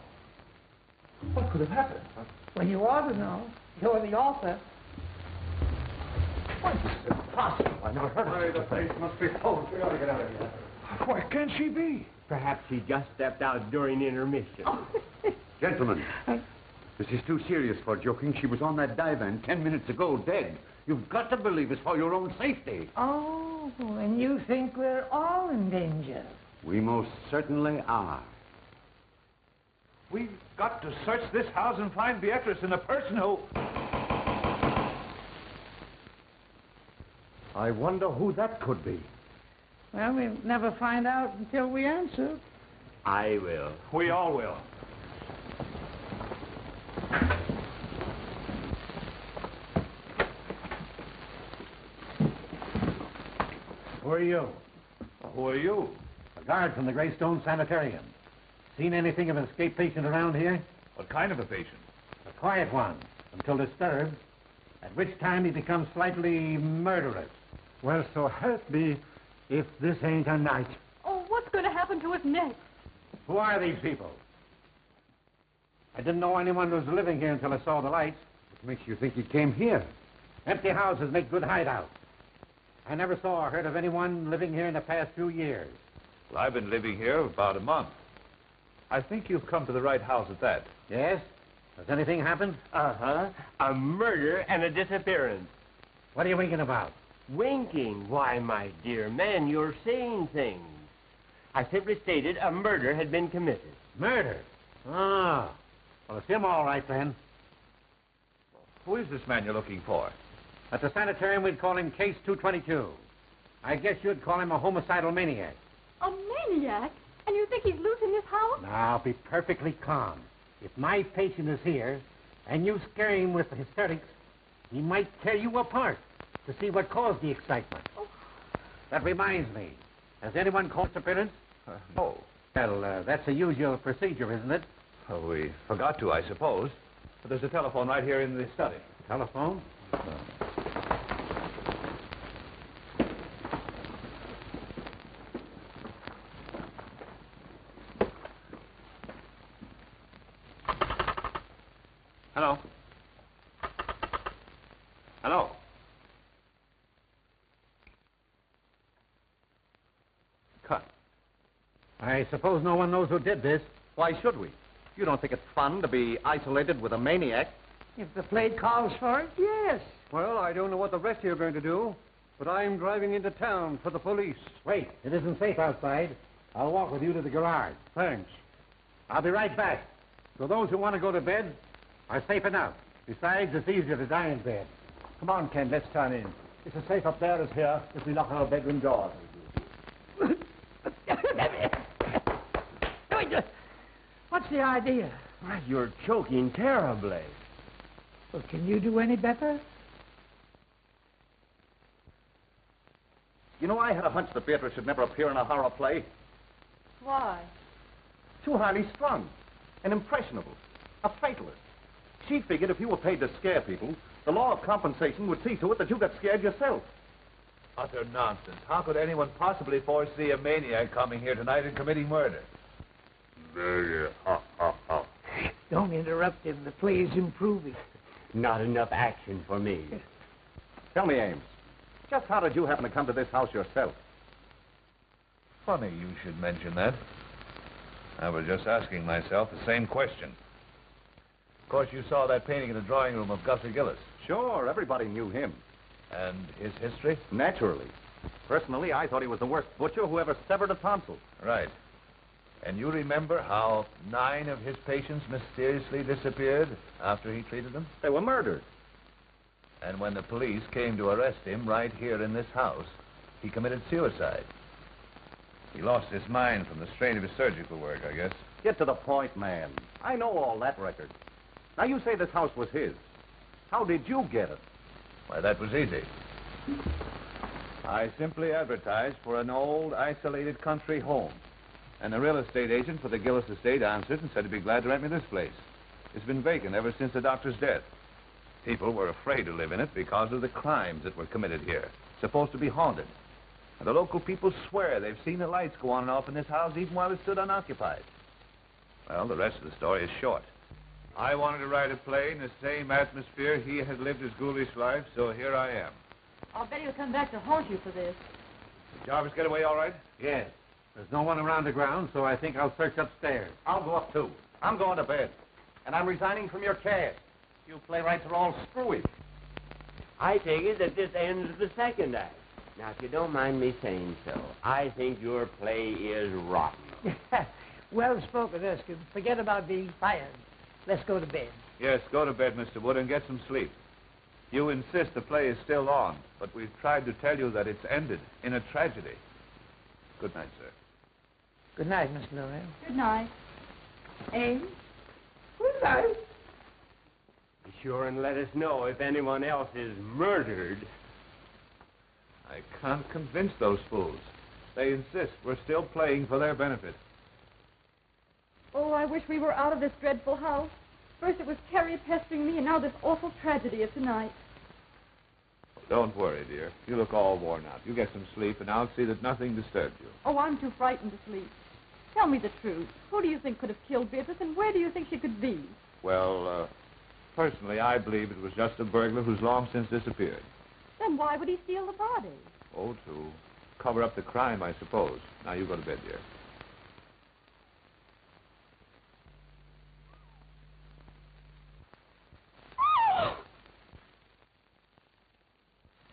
What could have happened? Well, you ought to know. You're the author. Why, this is impossible. I never heard of it. The place must be closed. We ought to get out of here. Where can she be? Perhaps she just stepped out during intermission. Gentlemen, this is too serious for joking. She was on that divan 10 minutes ago, dead. You've got to believe it's for your own safety. Oh, and you think we're all in danger? We most certainly are. We've got to search this house and find Beatrice and the person who... I wonder who that could be. Well, we'll never find out until we answer. I will. We all will. Who are you? Who are you? A guard from the Greystone Sanitarium. Seen anything of an escaped patient around here? What kind of a patient? A quiet one, until disturbed, at which time he becomes slightly murderous. Well, so help me if this ain't a night. Oh, what's going to happen to us next? Who are these people? I didn't know anyone was living here until I saw the lights. What makes you think he came here? Empty houses make good hideouts. I never saw or heard of anyone living here in the past few years. Well, I've been living here about a month. I think you've come to the right house at that. Yes? Has anything happened? Uh-huh. A murder and a disappearance. What are you winking about? Winking? Why, my dear man, you're saying things. I simply stated a murder had been committed. Murder? Ah. Well, it's him all right, then. Who is this man you're looking for? At the sanitarium, we'd call him Case 222. I guess you'd call him a homicidal maniac. A maniac? And you think he's loose in this house? Now, be perfectly calm. If my patient is here, and you scare him with hysterics, he might tear you apart to see what caused the excitement. Oh. That reminds me. Has anyone called appearance? No. Well, that's a usual procedure, isn't it? Oh, we forgot to, I suppose. But there's a telephone right here in the study. Telephone? Hello? Hello? Cut. I suppose no one knows who did this. Why should we? You don't think it's fun to be isolated with a maniac? If the plate calls for it, yes. Well, I don't know what the rest of you are going to do, but I'm driving into town for the police. Wait, it isn't safe outside. I'll walk with you to the garage. Thanks. I'll be right back. So those who want to go to bed are safe enough. Besides, it's easier to die in bed. Come on, Ken, let's turn in. It's as safe up there as here if we lock our bedroom doors. What's the idea? Why, you're choking terribly. Well, can you do any better? You know, I had a hunch that Beatrice should never appear in a horror play. Why? Too highly strung and impressionable. A fatalist. She figured if you were paid to scare people, the law of compensation would see to it that you got scared yourself. Utter nonsense. How could anyone possibly foresee a maniac coming here tonight and committing murder? Don't interrupt him. The play's improving. Not enough action for me. Tell me, Ames, just how did you happen to come to this house yourself? Funny you should mention that. I was just asking myself the same question. Of course, you saw that painting in the drawing room of Gussie Gillis. Sure, everybody knew him. And his history? Naturally. Personally, I thought he was the worst butcher who ever severed a tonsil. Right. And you remember how 9 of his patients mysteriously disappeared after he treated them? They were murdered. And when the police came to arrest him right here in this house, he committed suicide. He lost his mind from the strain of his surgical work, I guess. Get to the point, man. I know all that record. Now, you say this house was his. How did you get it? Why, that was easy. I simply advertised for an old, isolated country home. And the real estate agent for the Gillis estate answered and said he'd be glad to rent me this place. It's been vacant ever since the doctor's death. People were afraid to live in it because of the crimes that were committed here. It's supposed to be haunted. And the local people swear they've seen the lights go on and off in this house even while it stood unoccupied. Well, the rest of the story is short. I wanted to write a play in the same atmosphere he had lived his ghoulish life, so here I am. I'll bet he'll come back to haunt you for this. Did Jarvis get away all right? Yes. There's no one around the ground, so I think I'll search upstairs. I'll go up, too. I'm going to bed. And I'm resigning from your cast. You playwrights are all screwy. I take it that this ends the second act. Now, if you don't mind me saying so, I think your play is rotten. Well spoken, Erskine. Forget about being fired. Let's go to bed. Yes, go to bed, Mr. Wood, and get some sleep. You insist the play is still on, but we've tried to tell you that it's ended in a tragedy. Good night, sir. Good night, Miss Gloria. Good night. Ames? Good night. Be sure and let us know if anyone else is murdered. I can't convince those fools. They insist we're still playing for their benefit. Oh, I wish we were out of this dreadful house. First it was Terry pestering me, and now this awful tragedy of tonight. Don't worry, dear. You look all worn out. You get some sleep, and I'll see that nothing disturbs you. Oh, I'm too frightened to sleep. Tell me the truth. Who do you think could have killed Beatrice, and where do you think she could be? Well, personally, I believe it was just a burglar who's long since disappeared. Then why would he steal the body? Oh, to cover up the crime, I suppose. Now, you go to bed, dear.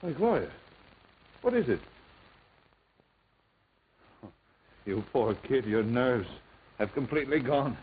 Why, Gloria, what is it? You poor kid, your nerves have completely gone.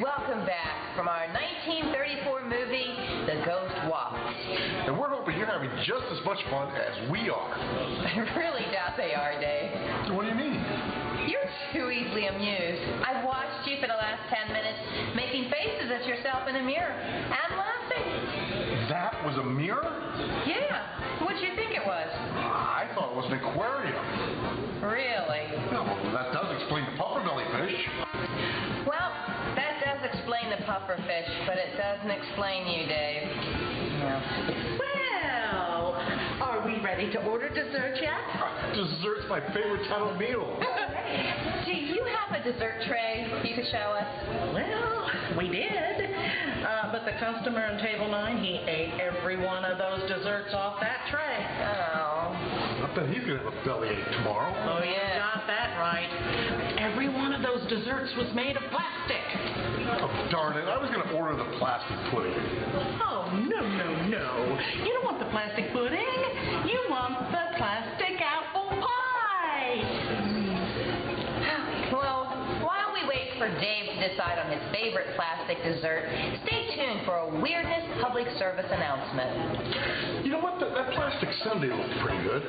Welcome back from our 1934 movie, The Ghost Walk. And we're hoping you're having just as much fun as we are. I really doubt they are, Dave. What do you mean? You're too easily amused. I've watched you for the last 10 minutes making faces at yourself in a mirror and laughing. That was a mirror? Yeah. What'd you think it was? I thought it was an aquarium. Really? Well, that does explain the pufferbelly fish. Well, that does explain the puffer fish, but it doesn't explain you, Dave. No. Well, ready to order dessert yet? Dessert's my favorite kind of meal. Do you have a dessert tray you could show us? Well, we did. But the customer on table 9, he ate every one of those desserts off that tray. Oh. I bet he's going to have a bellyache tomorrow. Oh, you got that right. Every one of those desserts was made of plastic. Oh, darn it. I was going to order the plastic pudding. Oh, no. You don't want the plastic pudding. You want the plastic apple pie. Well, while we wait for Dave to decide on his favorite plastic dessert, stay tuned for a Weirdness public service announcement. You know what? That plastic sundae looked pretty good.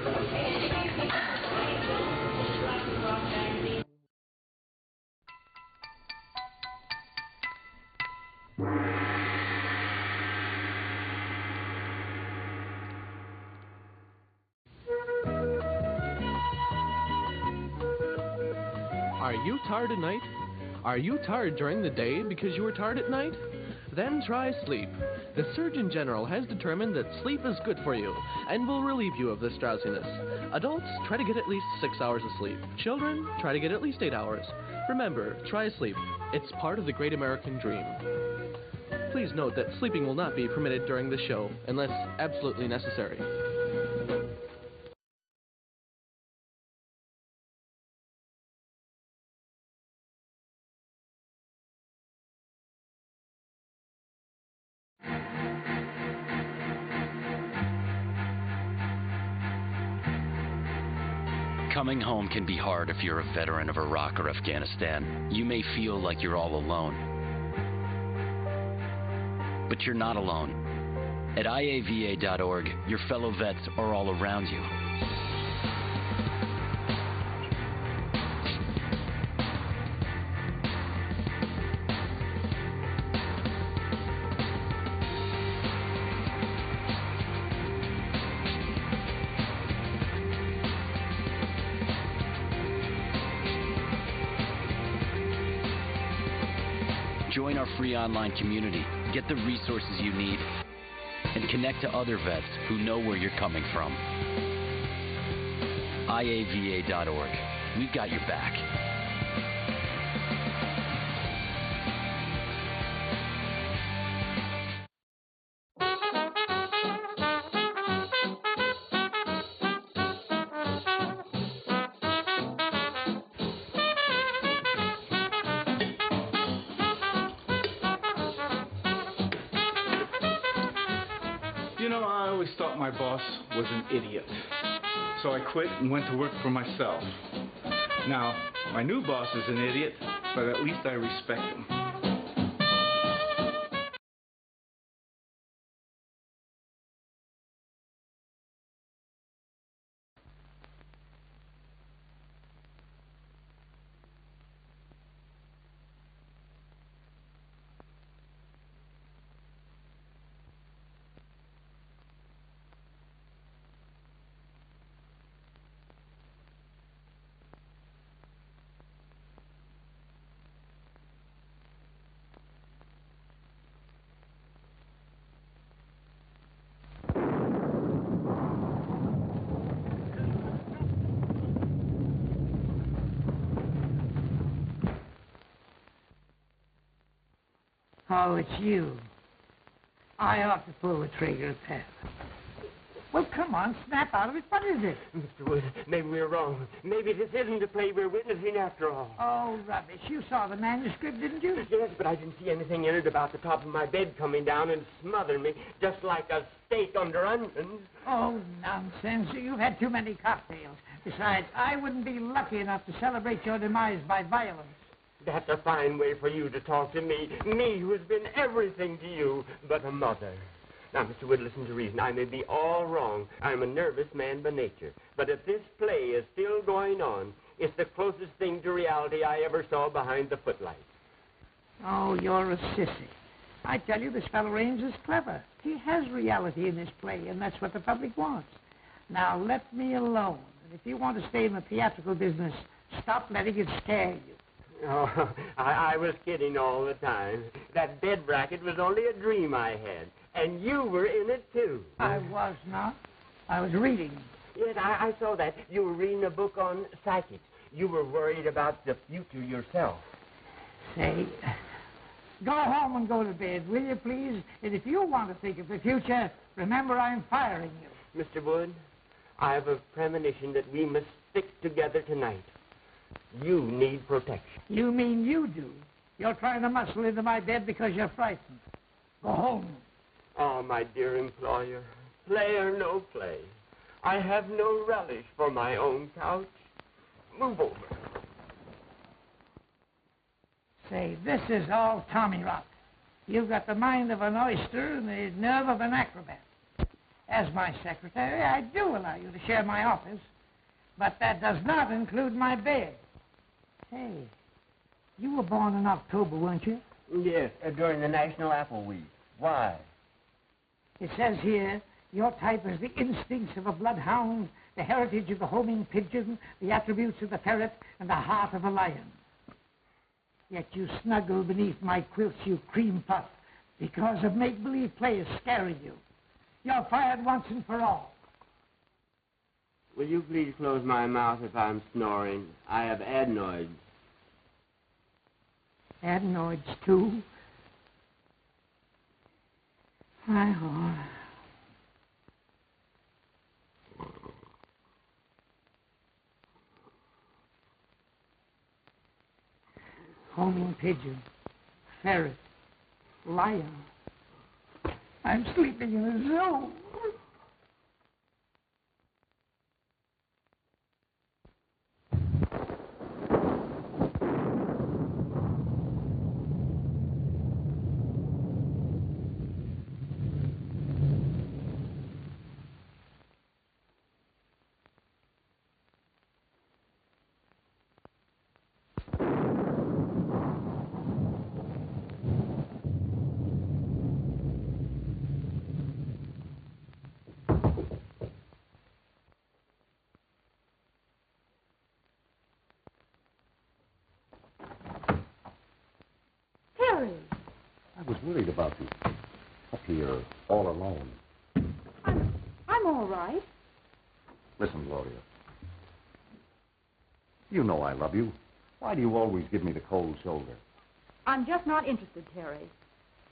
Are you tired at night? Are you tired during the day because you were tired at night? Then try sleep. The Surgeon General has determined that sleep is good for you and will relieve you of this drowsiness. Adults, try to get at least 6 hours of sleep. Children, try to get at least 8 hours. Remember, try sleep. It's part of the great American dream. Please note that sleeping will not be permitted during the show unless absolutely necessary. Coming home can be hard if you're a veteran of Iraq or Afghanistan. You may feel like you're all alone. But you're not alone. At IAVA.org, your fellow vets are all around you. Join our free online community, get the resources you need, and connect to other vets who know where you're coming from. IAVA.org. We've got your back. You know, I always thought my boss was an idiot. So I quit and went to work for myself. Now, my new boss is an idiot, but at least I respect him. Oh, it's you. I ought to pull the trigger at that. Well, come on, snap out of it. What is it? Mr. Wood, maybe we're wrong. Maybe this isn't the play we're witnessing after all. Oh, rubbish. You saw the manuscript, didn't you? Yes, but I didn't see anything in it about the top of my bed coming down and smothering me, just like a steak under onions. Oh, nonsense. You've had too many cocktails. Besides, I wouldn't be lucky enough to celebrate your demise by violence. That's a fine way for you to talk to me. Me, who's been everything to you but a mother. Now, Mr. Wood, listen to reason. I may be all wrong. I'm a nervous man by nature. But if this play is still going on, it's the closest thing to reality I ever saw behind the footlights. Oh, you're a sissy. I tell you, this fellow Raines is clever. He has reality in this play, and that's what the public wants. Now, let me alone. And if you want to stay in the theatrical business, stop letting it scare you. Oh, I was kidding all the time. That bed bracket was only a dream I had. And you were in it, too. I was not. I was reading. Yes, I saw that. You were reading a book on psychics. You were worried about the future yourself. Say, go home and go to bed, will you, please? And if you want to think of the future, remember I'm firing you. Mr. Wood, I have a premonition that we must stick together tonight. You need protection. You mean you do? You're trying to muscle into my bed because you're frightened. Go home. Oh, my dear employer, play or no play, I have no relish for my own couch. Move over. Say, this is all Tommy rot. You've got the mind of an oyster and the nerve of an acrobat. As my secretary, I do allow you to share my office, but that does not include my bed. Hey, you were born in October, weren't you? Yes, during the National Apple Week. Why? It says here, your type is the instincts of a bloodhound, the heritage of the homing pigeon, the attributes of the ferret, and the heart of a lion. Yet you snuggle beneath my quilts, you cream puff, because of make-believe players scaring you. You're fired once and for all. Will you please close my mouth if I'm snoring? I have adenoids. Adenoids, too? My Lord. Homing pigeon, ferret, lion. I'm sleeping in a zoo. I was worried about you. Up here, all alone. I'm all right. Listen, Gloria. You know I love you. Why do you always give me the cold shoulder? I'm just not interested, Terry.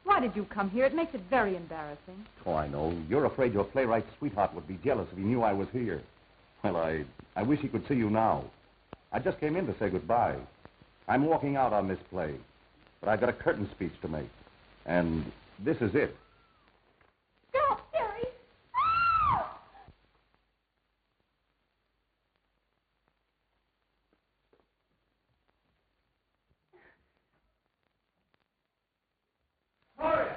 Why did you come here? It makes it very embarrassing. Oh, I know. You're afraid your playwright sweetheart would be jealous if he knew I was here. Well, I wish he could see you now. I just came in to say goodbye. I'm walking out on this play, but I've got a curtain speech to make. And this is it. Stop, Terry! Gloria!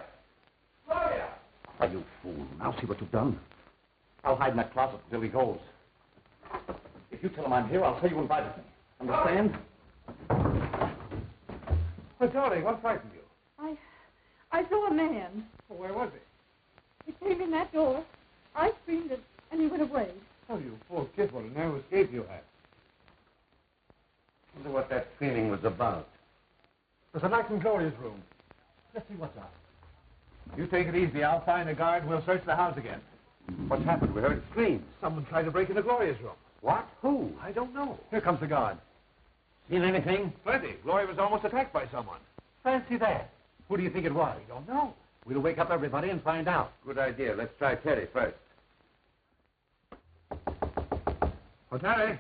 Gloria! Oh, you fool. Now see what you've done. I'll hide in that closet until he goes. If you tell him I'm here, I'll say you invited me. Understand? Well, Dolly, what frightened you? I saw a man. Well, where was he? He came in that door. I screamed and he went away. Oh, you poor kid, what a narrow escape you had. Wonder what that feeling was about. There's a light in Gloria's room. Let's see what's up. You take it easy. I'll find a guard and we'll search the house again. What's happened? We heard screams. Someone tried to break into Gloria's room. What? Who? I don't know. Here comes the guard. Seen anything? Plenty. Gloria was almost attacked by someone. Fancy that. Who do you think it was? I don't know. We'll wake up everybody and find out. Good idea. Let's try Teddy first. Oh, Terry.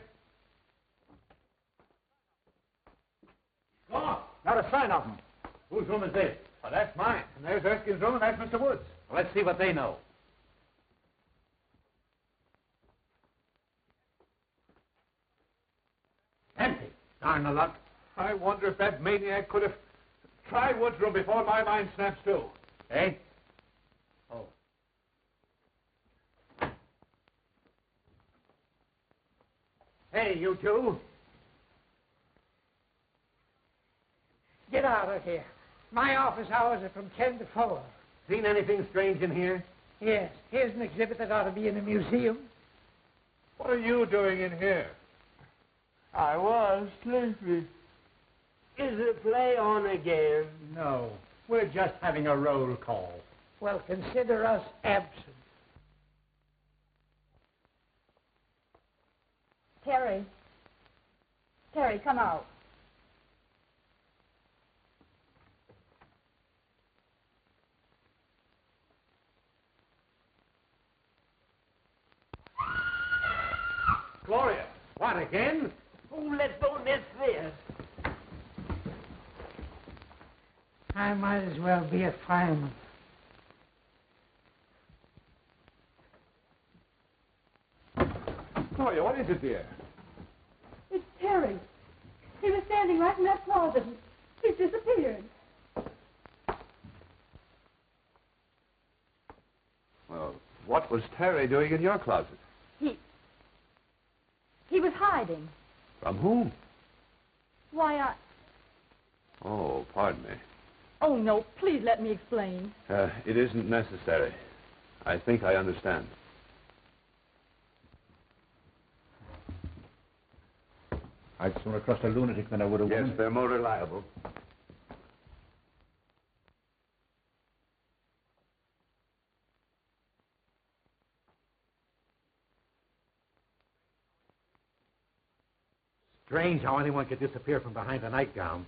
Gone. Not a sign of him. Whose room is this? Oh, that's mine. And there's Erskine's room and that's Mr. Woods. Well, let's see what they know. Empty. Darn the luck. I wonder if that maniac could have tried Woods' room before my mind snaps to. Eh? Oh. Hey, you two. Get out of here. My office hours are from 10 to 4. Seen anything strange in here? Yes. Here's an exhibit that ought to be in a museum. What are you doing in here? I was sleepy. Is the play on again? No. We're just having a roll call. Well, consider us absent. Terry. Terry, come out. Gloria, what, again? Oh, let's don't miss this. I might as well be a fireman. Gloria, what is it, dear? It's Terry. He was standing right in that closet. He's disappeared. Well, what was Terry doing in your closet? He was hiding. From whom? Why, Oh, pardon me. Oh, no, please let me explain. It isn't necessary. I think I understand. I'd sooner trust a lunatic than I would a woman. Yes, they're more reliable. Strange how anyone could disappear from behind a nightgown.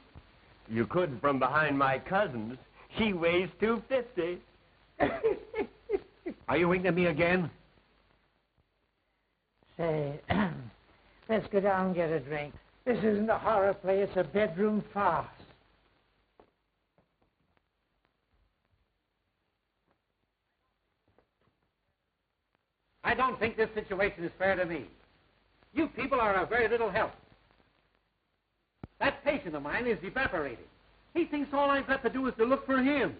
You couldn't from behind my cousin's. She weighs 250. Are you winking at me again? Say, let's go down and get a drink. This isn't a horror play, it's a bedroom farce. I don't think this situation is fair to me. You people are of very little help. That patient of mine is evaporating. He thinks all I've got to do is to look for him.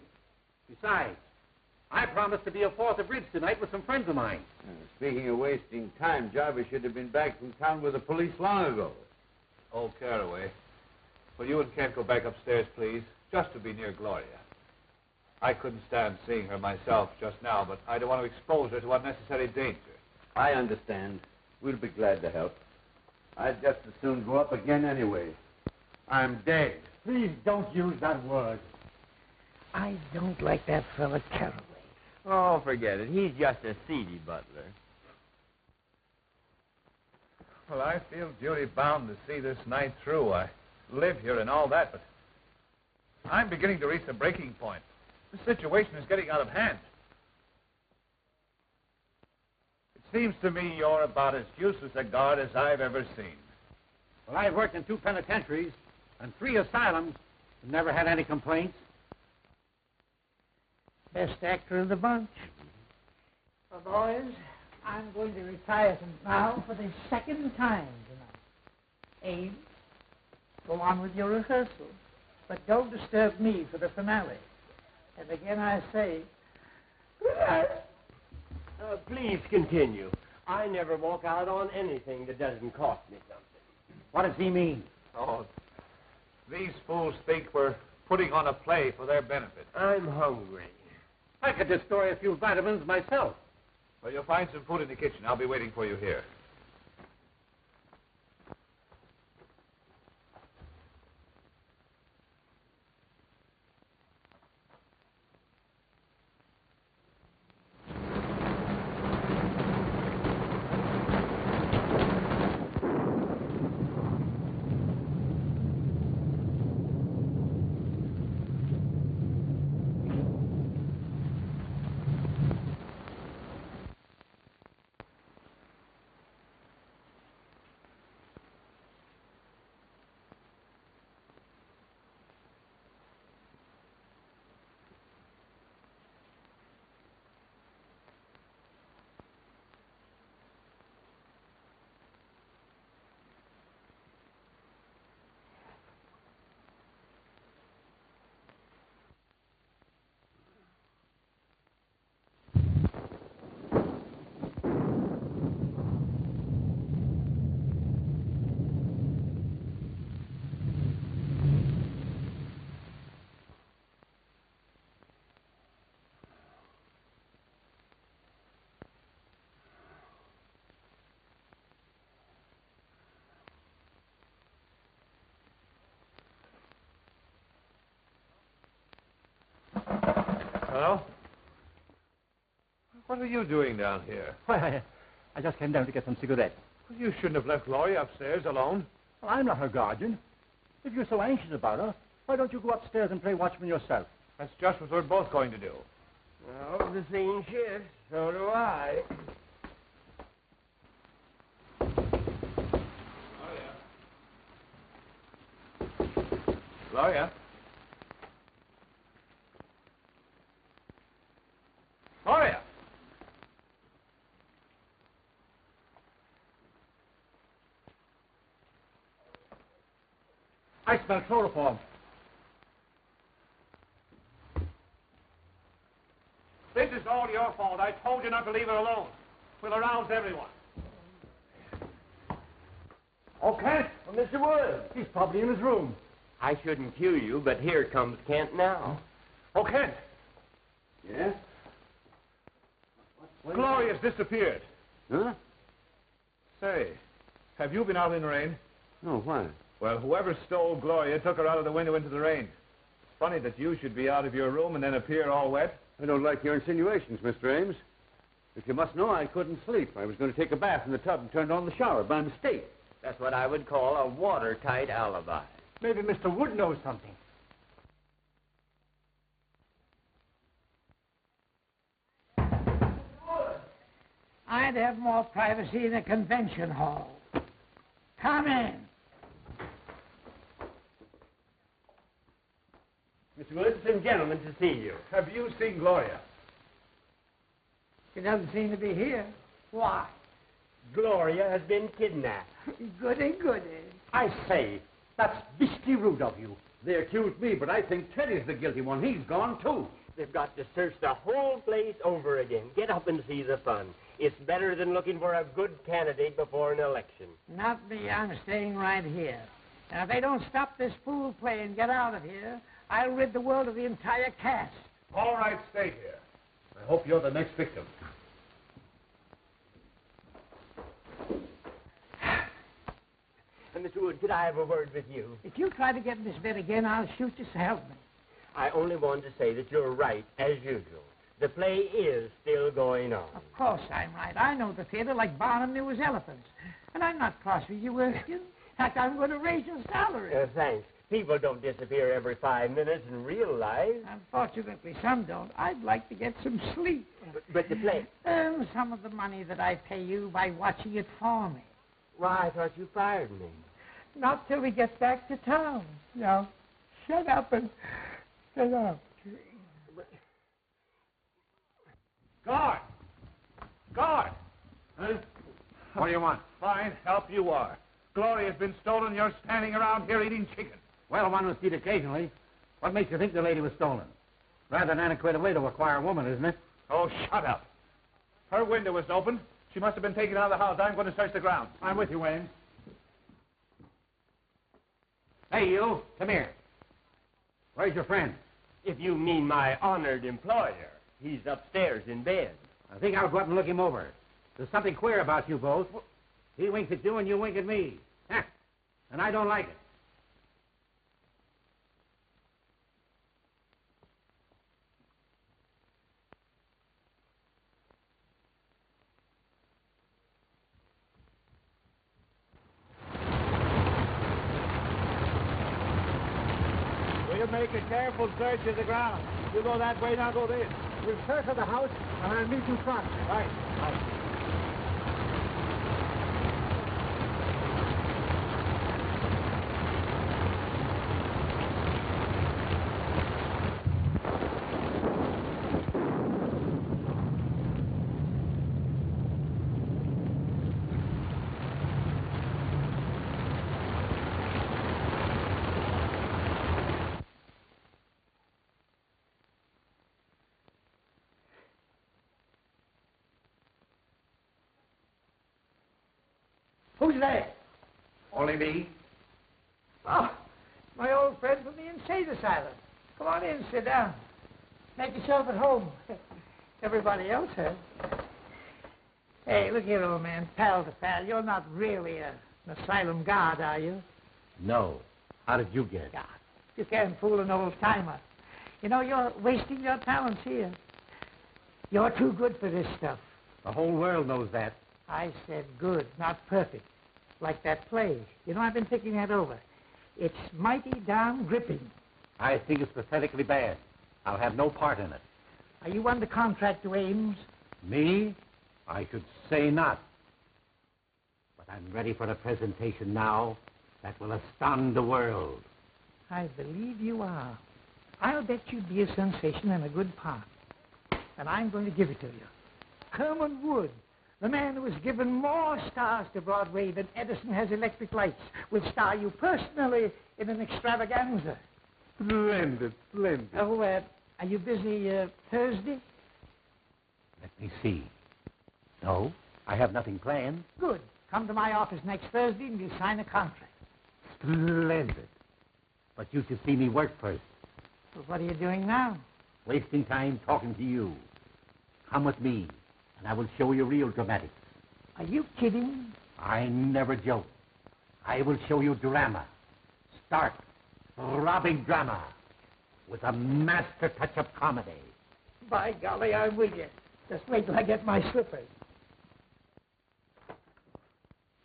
Besides, I promised to be a fourth of bridge tonight with some friends of mine. Speaking of wasting time, Jarvis should have been back from town with the police long ago. Oh, Caraway. Well, you and Kent go back upstairs, please, just to be near Gloria. I couldn't stand seeing her myself just now, but I don't want to expose her to unnecessary danger. I understand. We'll be glad to help. I'd just as soon go up again anyway. I'm dead. Please don't use that word. I don't like that fella Caraway. Oh, forget it. He's just a seedy butler. Well, I feel duty-bound to see this night through. I live here and all that, but I'm beginning to reach the breaking point. The situation is getting out of hand. It seems to me you're about as useless a guard as I've ever seen. Well, I've worked in 2 penitentiaries and 3 asylums and never had any complaints. Best actor of the bunch. Well, boys, I'm going to retire from now for the second time tonight. Abe, go on with your rehearsal, but don't disturb me for the finale. And again I say, Please continue. I never walk out on anything that doesn't cost me something. What does he mean? Oh, these fools think we're putting on a play for their benefit. I'm hungry. I could destroy a few vitamins myself. Well, you'll find some food in the kitchen. I'll be waiting for you here. Hello? What are you doing down here? Why, I just came down to get some cigarettes. You shouldn't have left Gloria upstairs alone. Well, I'm not her guardian. If you're so anxious about her, why don't you go upstairs and play watchman yourself? That's just what we're both going to do. Well, the scene shifts. So do I. Gloria? Gloria! I smell chloroform. This is all your fault. I told you not to leave her alone. We'll arouse everyone. Oh, Kent! Well, Mr. Wood! He's probably in his room. I shouldn't cue you, but here comes Kent now. Oh, Kent! Yes? Gloria's disappeared. Huh? Say, have you been out in the rain? No, why? Well, whoever stole Gloria took her out of the window into the rain. Funny that you should be out of your room and then appear all wet. I don't like your insinuations, Mr. Ames. If you must know, I couldn't sleep. I was going to take a bath in the tub and turned on the shower by mistake. That's what I would call a watertight alibi. Maybe Mr. Wood knows something. I'd have more privacy in a convention hall. Come in. Mr. Wood, some gentlemen to see you. Have you seen Gloria? She doesn't seem to be here. Why? Gloria has been kidnapped. Goody, goody. I say, that's beastly rude of you. They accused me, but I think Teddy's the guilty one. He's gone, too. They've got to search the whole place over again. Get up and see the fun. It's better than looking for a good candidate before an election. Not me. I'm staying right here. Now, if they don't stop this fool play and get out of here, I'll rid the world of the entire cast. All right, stay here. I hope you're the next victim. Mr. Wood, could I have a word with you? If you try to get in this bed again, I'll shoot you, so help me. I only want to say that you're right, as usual. The play is still going on. Of course I'm right. I know the theater like Barnum knew his elephants. And I'm not cross with you, Erskine. In fact, I'm going to raise your salary. Thanks. People don't disappear every 5 minutes in real life. Unfortunately, some don't. I'd like to get some sleep. But the play... Earn some of the money that I pay you by watching it for me. Why, I thought you fired me. Not till we get back to town. Now, shut up and get up. Guard! Guard! Huh? What do you want? Fine, help you are. Gloria's been stolen. You're standing around here eating chicken. Well, one must eat occasionally. What makes you think the lady was stolen? Rather an antiquated way to acquire a woman, isn't it? Oh, shut up. Her window was open. She must have been taken out of the house. I'm going to search the ground. I'm with you, Ames. Hey, you. Come here. Where's your friend? If you mean my honored employer, he's upstairs in bed. I think I'll go up and look him over. There's something queer about you both. He winks at you and you wink at me. And I don't like it. We'll make a careful search of the ground. You go that way, now go this. We'll search the house and I'll meet you front. Right. Right. Who's there? Only me. Oh, my old friend from the insane asylum. Come on in, sit down. Make yourself at home. Everybody else has. Hey, look here, old man, pal to pal. You're not really an asylum guard, are you? No. How did you get it? God, you can't fool an old-timer. You know, you're wasting your talents here. You're too good for this stuff. The whole world knows that. I said good, not perfect. Like that play. You know, I've been thinking that over. It's mighty darn gripping. I think it's pathetically bad. I'll have no part in it. Are you under contract to Ames? Me? I should say not. But I'm ready for a presentation now that will astound the world. I believe you are. I'll bet you'd be a sensation and a good part. And I'm going to give it to you. Kerman Wood, the man who has given more stars to Broadway than Edison has electric lights, will star you personally in an extravaganza. Splendid, splendid. Oh, are you busy Thursday? Let me see. No, I have nothing planned. Good. Come to my office next Thursday and we'll sign a contract. Splendid. But you should see me work first. Well, what are you doing now? Wasting time talking to you. Come with me, and I will show you real dramatics. Are you kidding? I never joke. I will show you drama. Stark, throbbing drama, with a master touch of comedy. By golly, I'm with you. Just wait till I get my slippers.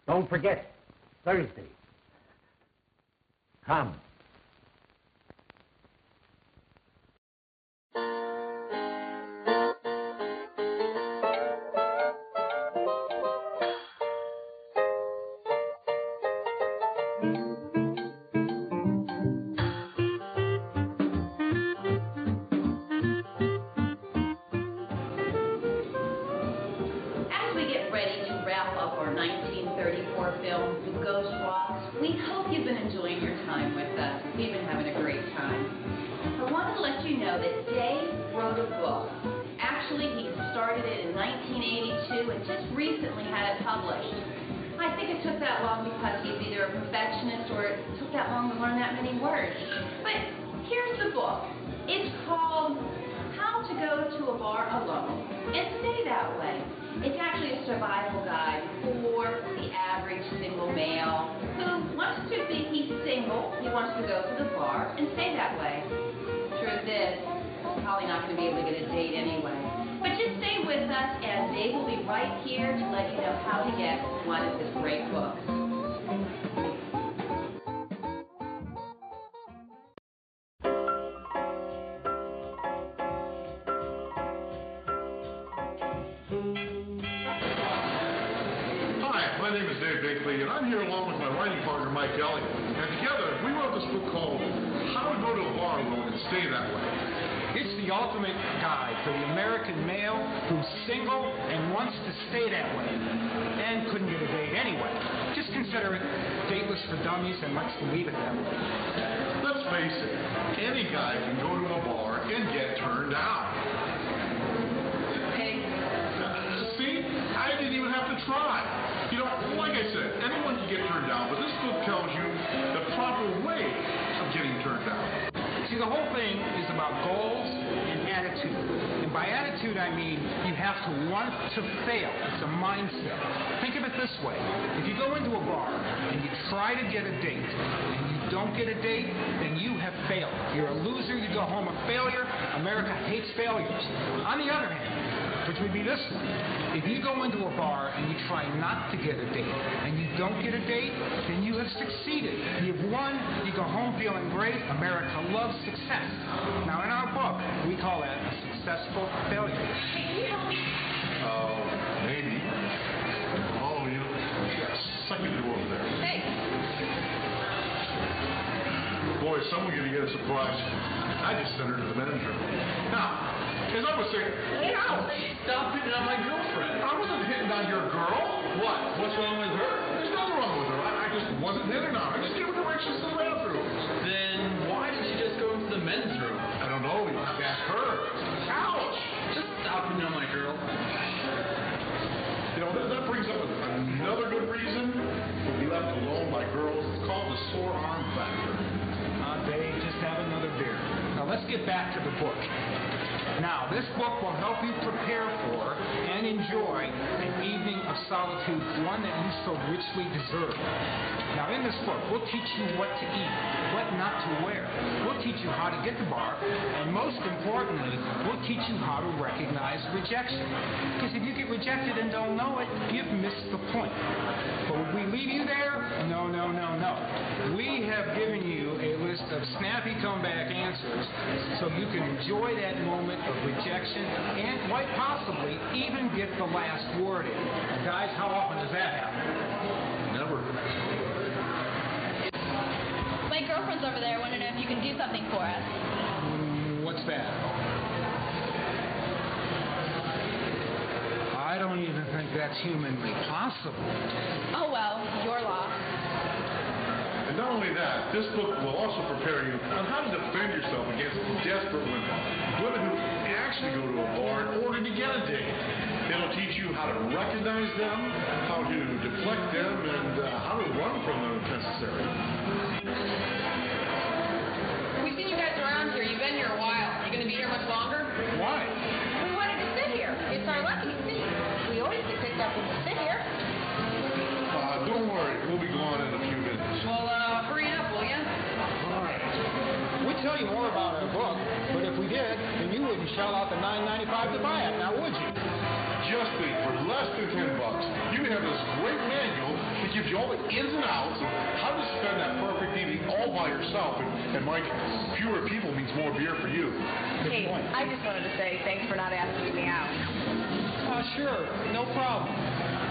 Don't forget, Thursday. Come. As we get ready to wrap up our 1934 film, The Ghost Walks, we hope you've been enjoying your time with us. We've been having a great time. I wanted to let you know that Dave wrote a book. Actually, he started it in 1982 and just recently had it published. I think it took that long because he's either a perfectionist or it took that long to learn that many words. But here's the book. It's called How to Go to a Bar Alone and Stay That Way. It's actually a survival guide for the average single male who wants to be, he's single, he wants to go to the bar and stay that way. Truth is, probably not going to be able to get a date anyway. But just stay with us and Dave will be right here to let you know how to get one of his great books. My name is Dave Bakley, and I'm here along with my writing partner, Mike Elliott. And together, we wrote this book called How to Go to a Bar Alone and Stay That Way. It's the ultimate guide for the American male who's single and wants to stay that way and couldn't get a date anyway. Just consider it dateless for dummies, and let's leave it that way. Let's face it, any guy can go to a bar and get turned down. See? I didn't even have to try. You know, like I said, anyone can get turned down, but this book tells you the proper way of getting turned down. See, the whole thing is about goals and attitude. And by attitude, I mean you have to want to fail. It's a mindset. Think of it this way. If you go into a bar and you try to get a date and you don't get a date, then you have failed. You're a loser. You go home a failure. America hates failures. On the other hand, which would be this one. If you go into a bar and you try not to get a date and you don't get a date, then you have succeeded. You've won. You go home feeling great. America loves success. Now, in our book, we call that a successful failure. Maybe. Oh, you got a second door over there. Hey. Boy, someone going to get a surprise. I just sent her to the men's room. Now, as I was saying, ow! Stop hitting on my girlfriend. I wasn't hitting on your girl. What? What's wrong with her? There's nothing wrong with her. I just wasn't hitting on her. I just gave her directions to the bathroom. Then why did you just go into the men's room? I don't know. You have to ask her. Ouch! Just stop hitting on my girl. You know, that brings up another good reason to be left alone by girls. It's called the sore arm factor. Dave, just have another beer. Now, let's get back to the book. Now, this book will help you prepare for and enjoy an evening of solitude, one that you so richly deserve. Now, in this book, we'll teach you what to eat, what not to wear. We'll teach you how to get to bar, and most importantly, we'll teach you how to recognize rejection. Because if you get rejected and don't know it, you've missed the point. But would we leave you there? No, no, no, no. We have given you a list of snappy comeback answers so you can enjoy that moment of rejection and quite possibly even get the last word in. Guys, how often does that happen? Never. My girlfriend's over there. I want to know if you can do something for us. What's that? I don't even think that's humanly possible. Oh, well, your loss. And not only that, this book will also prepare you on how to defend yourself against desperate women who actually go to a bar in order to get a date. It'll teach you how to recognize them, how to deflect them, and how to run from them if necessary. We've seen you guys around here. You've been here a while. Are you going to be here much longer? Why? We wanted to sit here. It's our lucky seat. We always get picked up when we sit here. Don't worry, we'll be gone in a few minutes. Well, hurry it up, will ya? All right. We'd tell you more about our book, but if we did, then you wouldn't shell out the $9.95 to buy it, now would you? Just think, for less than $10, you have this great manual that gives you all the ins and outs of how to spend that perfect evening all by yourself. And Mike, fewer people means more beer for you. Hey, I just wanted to say thanks for not asking me out. Sure, no problem.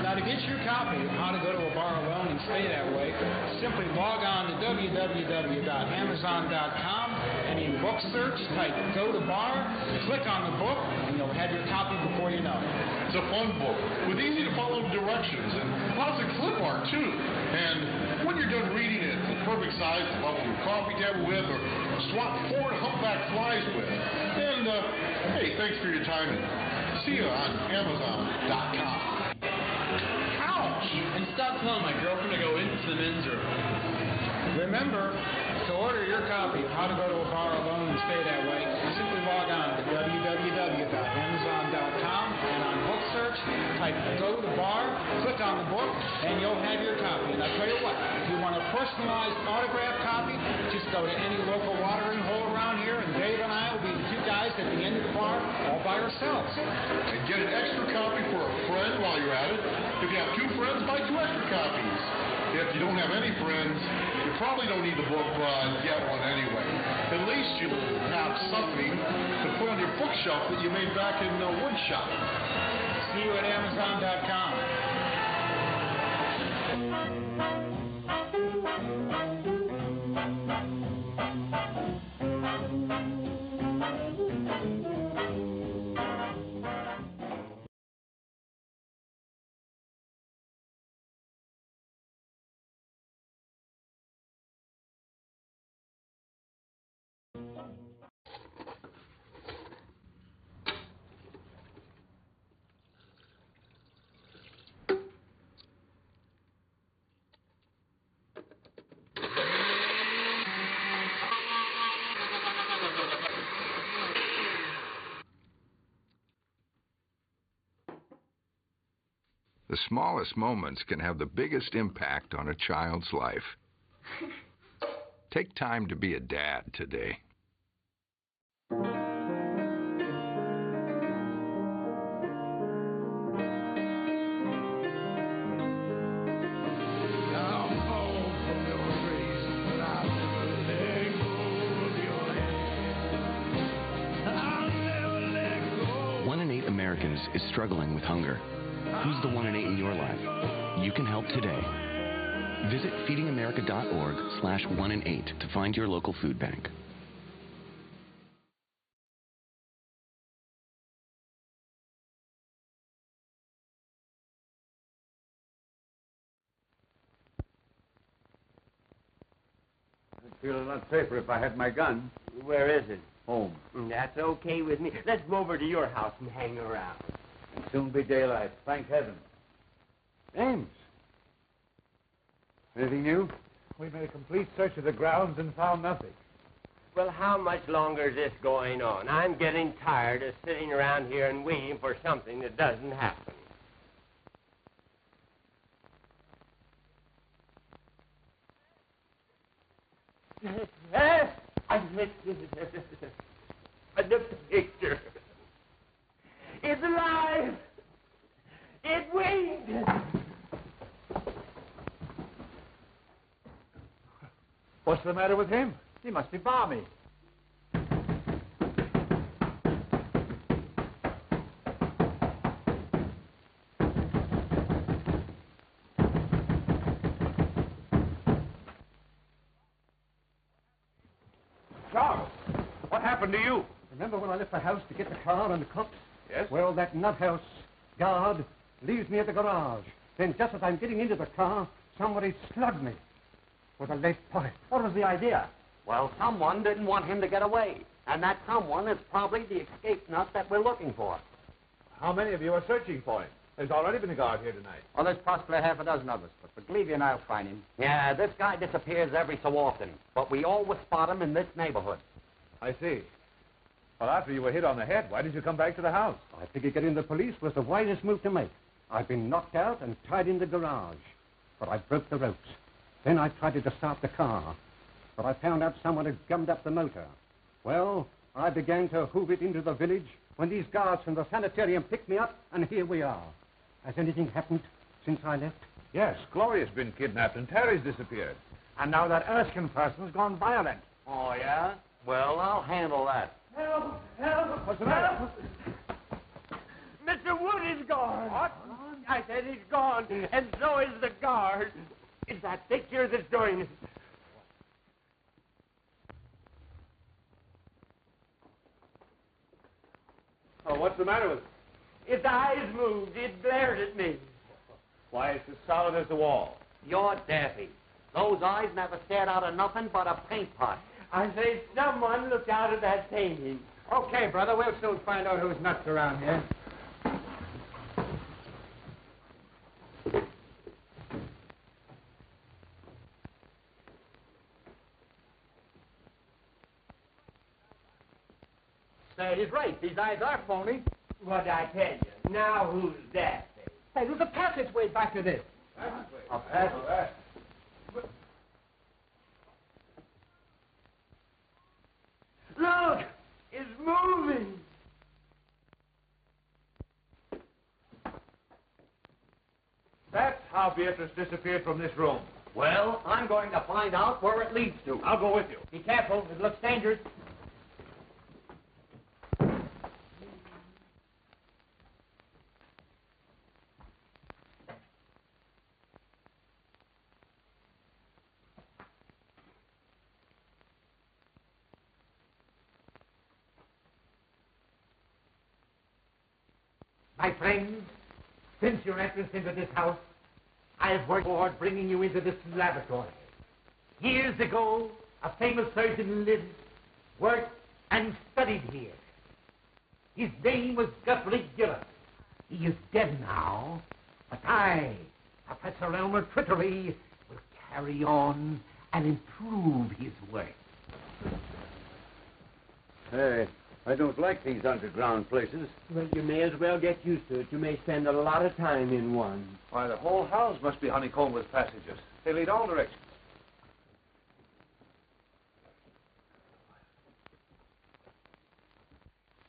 Now, to get your copy of How to Go to a Bar Alone and Stay That Way, simply log on to www.amazon.com and in book search, type Go to Bar, click on the book, and you'll have your copy before you know it. It's a fun book with easy to follow directions and lots of clip art, too. And when you're done reading it, the perfect size to level your coffee table with or swat 4 humpback flies with. And, hey, thanks for your time. See you on Amazon.com. Ouch! And stop telling my girlfriend to go into the men's room. Remember, to order your copy of How to Go to a Bar Alone and Stay That Way, simply log on to www.amazon.com and on book search, type Go to Bar, click on the book, and you'll have your copy. And I'll tell you what, if you want a personalized autographed copy, just go to any local watering hole around here, and Dave and I will be the 2 guys at the end of the bar all by ourselves. And get an extra copy for a friend while you're at it. If you have 2 friends, buy 2 extra copies. If you don't have any friends, you probably don't need the book, but get one anyway. At least you'll have something to put on your bookshelf that you made back in the wood shop. See you at Amazon.com. The smallest moments can have the biggest impact on a child's life. Take time to be a dad today. Americans is struggling with hunger. Who's the 1 in 8 in your life? You can help today. Visit feedingamerica.org/1in8 to find your local food bank. I'd feel a lot safer if I had my gun. Where is it? Home. That's okay with me. Let's go over to your house and hang around. It'll soon be daylight, thank heaven. James. Anything new? We made a complete search of the grounds and found nothing. Well, how much longer is this going on? I'm getting tired of sitting around here and waiting for something that doesn't happen. The picture. It's alive. It winged. What's the matter with him? He must be balmy. Charles, what happened to you? Remember when I left the house to get the car and the cups? Yes? Well, that nuthouse guard leaves me at the garage. Then just as I'm getting into the car, somebody slugged me with a lead pipe. What was the idea? Well, someone didn't want him to get away. And that someone is probably the escape nut that we're looking for. How many of you are searching for him? There's already been a guard here tonight. Well, there's possibly half a dozen of us, but believe you and I'll find him. Yeah, this guy disappears every so often, but we always spot him in this neighborhood. I see. Well, after you were hit on the head, why did you come back to the house? I figured getting the police was the wisest move to make. I've been knocked out and tied in the garage, but I broke the ropes. Then I tried to start the car, but I found out someone had gummed up the motor. Well, I began to hoof it into the village when these guards from the sanitarium picked me up, and here we are. Has anything happened since I left? Yes, Gloria's been kidnapped and Terry's disappeared. And now that Erskine person's gone violent. Oh, yeah? Well, I'll handle that. Help! Help! What's the matter? Mr. Wood is gone. What? I said he's gone, and so is the guard. It's that picture that's doing it. Oh, what's the matter with it? Its eyes moved. It glared at me. Why, it's as solid as the wall. You're daffy. Those eyes never stared out of nothing but a paint pot. I say someone looked out of that painting. Okay, brother, we'll soon find out who's nuts around here. He's right. These eyes are phony. What'd I tell you? Now who's that? Hey, there's a passageway back to this. A passageway? Look! It's moving! That's how Beatrice disappeared from this room. Well, I'm going to find out where it leads to. I'll go with you. Be careful. It looks dangerous. My friends, since your entrance into this house, I have worked toward bringing you into this laboratory. Years ago, a famous surgeon lived, worked, and studied here. His name was Guthrie Gillis. He is dead now, but I, Professor Elmer Trittery, will carry on and improve his work. Hey, I don't like these underground places. Well, you may as well get used to it. You may spend a lot of time in one. Why, the whole house must be honeycombed with passages. They lead all directions.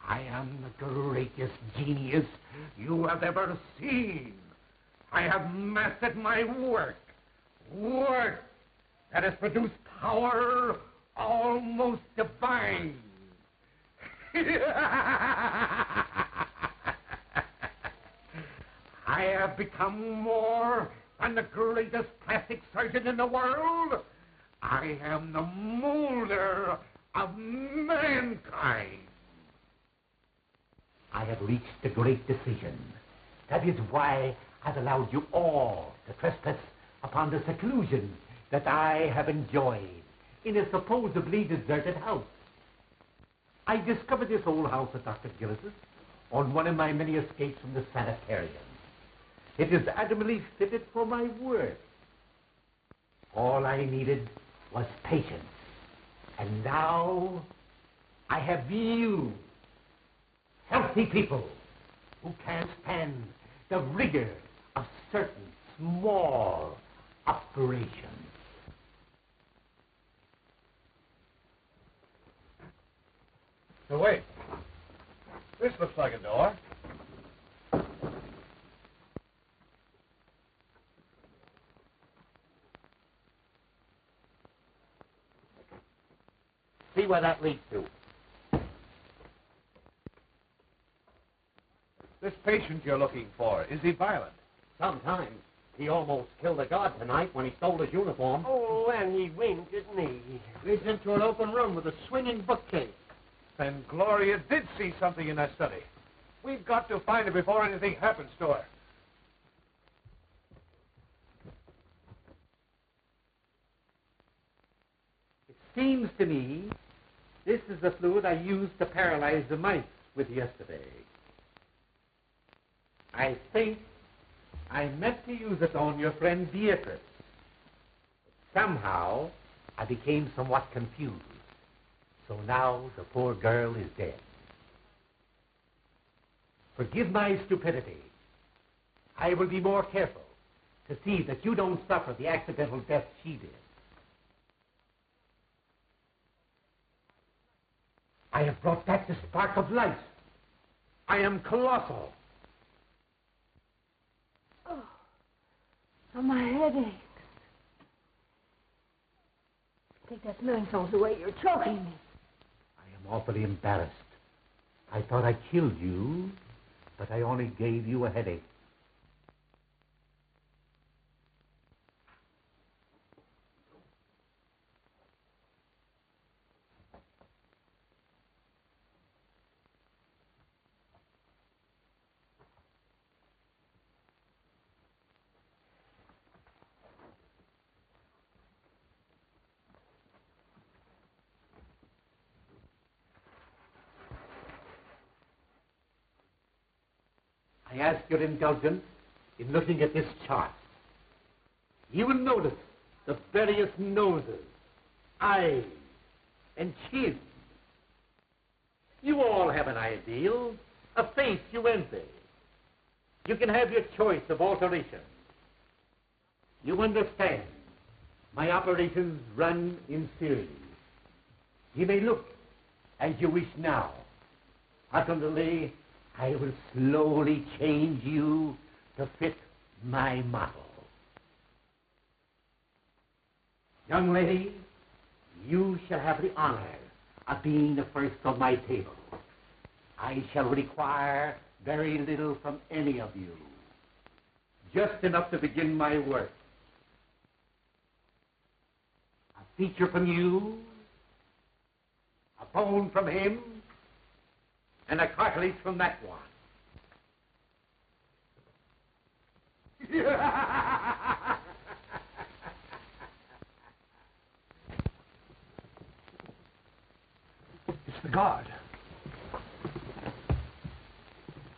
I am the greatest genius you have ever seen. I have mastered my work. Work that has produced power almost divine. I have become more than the greatest plastic surgeon in the world. I am the molder of mankind. I have reached a great decision. That is why I've allowed you all to trespass upon the seclusion that I have enjoyed in a supposedly deserted house. I discovered this old house of Dr. Gillis's on one of my many escapes from the sanitarium. It is admirably fitted for my work. All I needed was patience. And now I have you, healthy people, who can't stand the rigor of certain small operations. So wait. This looks like a door. See where that leads to. This patient you're looking for, is he violent? Sometimes. He almost killed a guard tonight when he stole his uniform. Oh, and he winked, didn't he? Leads into an open room with a swinging bookcase. Then Gloria did see something in that study. We've got to find her before anything happens to her. It seems to me this is the fluid I used to paralyze the mice with yesterday. I think I meant to use it on your friend Beatrice. Somehow, I became somewhat confused. So now the poor girl is dead. Forgive my stupidity. I will be more careful to see that you don't suffer the accidental death she did. I have brought back the spark of life. I am colossal. Oh, my head aches. Take that smelling salts away. You're choking me. I am awfully embarrassed. I thought I killed you, but I only gave you a headache. I ask your indulgence in looking at this chart. You will notice the various noses, eyes, and chins. You all have an ideal, a face you envy. You can have your choice of alterations. You understand, my operations run in series. You may look as you wish now. Ultimately, I will slowly change you to fit my model. Young lady, you shall have the honor of being the first on my table. I shall require very little from any of you. Just enough to begin my work. A feature from you, a bone from him, and a cartilage from that one. It's the guard.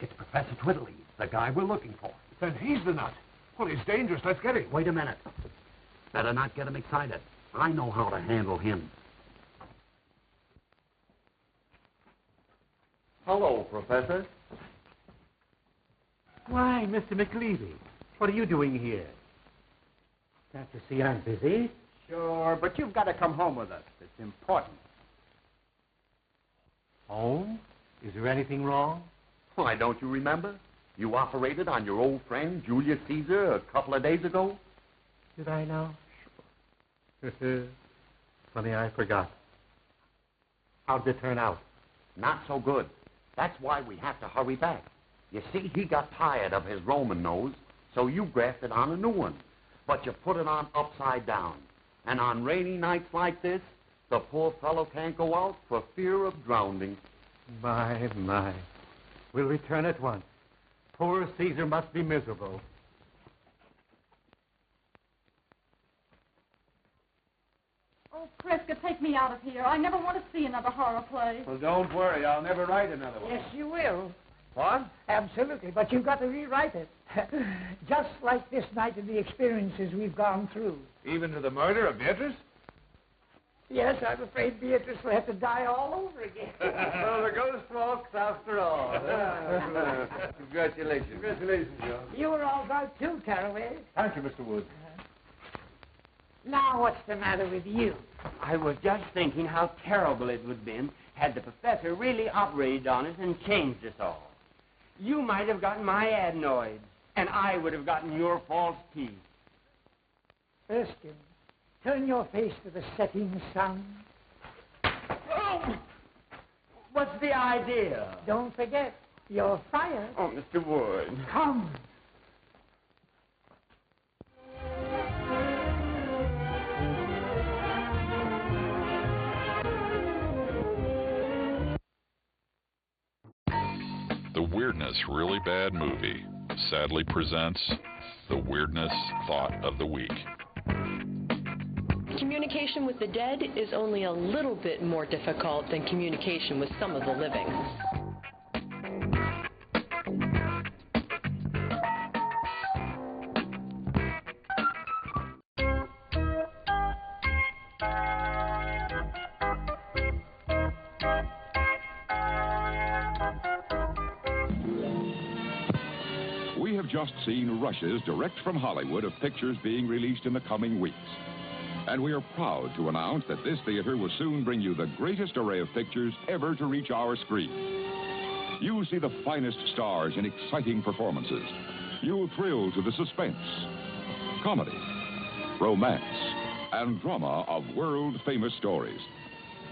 It's Professor Twiddly, the guy we're looking for. Then he's the nut. Well, he's dangerous. Let's get him. Wait a minute. Better not get him excited. I know how to handle him. Hello, Professor. Why, Mr. McLeavy, what are you doing here? Can't you see I'm busy? Sure, but you've got to come home with us. It's important. Home? Is there anything wrong? Why, don't you remember? You operated on your old friend Julius Caesar a couple of days ago. Did I now? Sure. Funny, I forgot. How'd it turn out? Not so good. That's why we have to hurry back. You see, he got tired of his Roman nose, so you grafted on a new one. But you put it on upside down. And on rainy nights like this, the poor fellow can't go out for fear of drowning. My. We'll return at once. Poor Caesar must be miserable. Oh, Prescott, take me out of here. I never want to see another horror play. Well, don't worry. I'll never write another one. Yes, you will. What? Absolutely, but you've got to rewrite it. Just like this night and the experiences we've gone through. Even to the murder of Beatrice? Yes, I'm afraid Beatrice will have to die all over again. Well, the ghost walks after all. Congratulations. Congratulations, Joe. You were all right, too, Caraway. Thank you, Mr. Wood. Now, what's the matter with you? I was just thinking how terrible it would have been had the professor really operated on us and changed us all. You might have gotten my adenoids, and I would have gotten your false teeth. Erskine, turn your face to the setting sun. Oh! What's the idea? Don't forget, you're fired. Oh, Mr. Wood. Come. The Weirdness Really Bad Movie sadly presents the Weirdness Thought of the Week. Communication with the dead is only a little bit more difficult than communication with some of the living. We have just seen rushes direct from Hollywood of pictures being released in the coming weeks. And we are proud to announce that this theater will soon bring you the greatest array of pictures ever to reach our screen. You'll see the finest stars in exciting performances. You'll thrill to the suspense, comedy, romance, and drama of world-famous stories.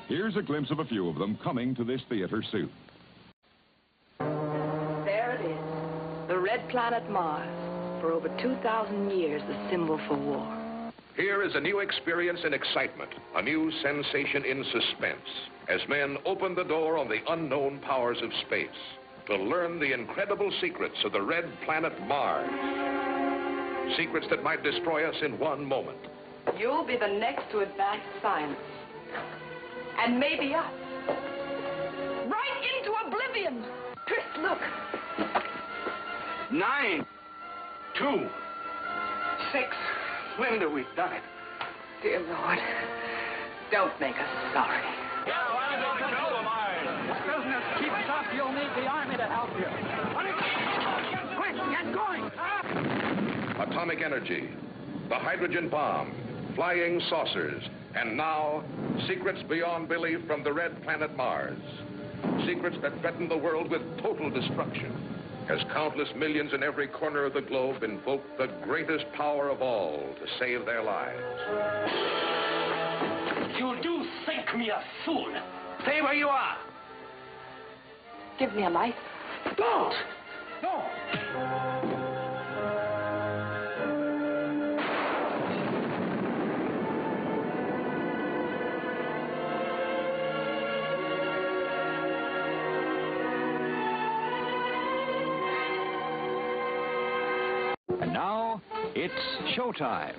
Here's a glimpse of a few of them coming to this theater soon. There it is. The red planet Mars, for over 2,000 years the symbol for war. Here is a new experience in excitement, a new sensation in suspense, as men open the door on the unknown powers of space to learn the incredible secrets of the red planet Mars. Secrets that might destroy us in one moment. You'll be the next to advance science. And maybe us. Right into oblivion! Chris, look. 9, 2, 6. Linda, we've done it. Dear Lord, don't make us sorry. Business keeps up. You'll need the army to help you. Quick, get going. Atomic energy, the hydrogen bomb, flying saucers, and now, secrets beyond belief from the red planet Mars. Secrets that threaten the world with total destruction, as countless millions in every corner of the globe invoke the greatest power of all to save their lives. You do think me a fool. Stay where you are. Give me a light. Don't! No! And now, it's showtime.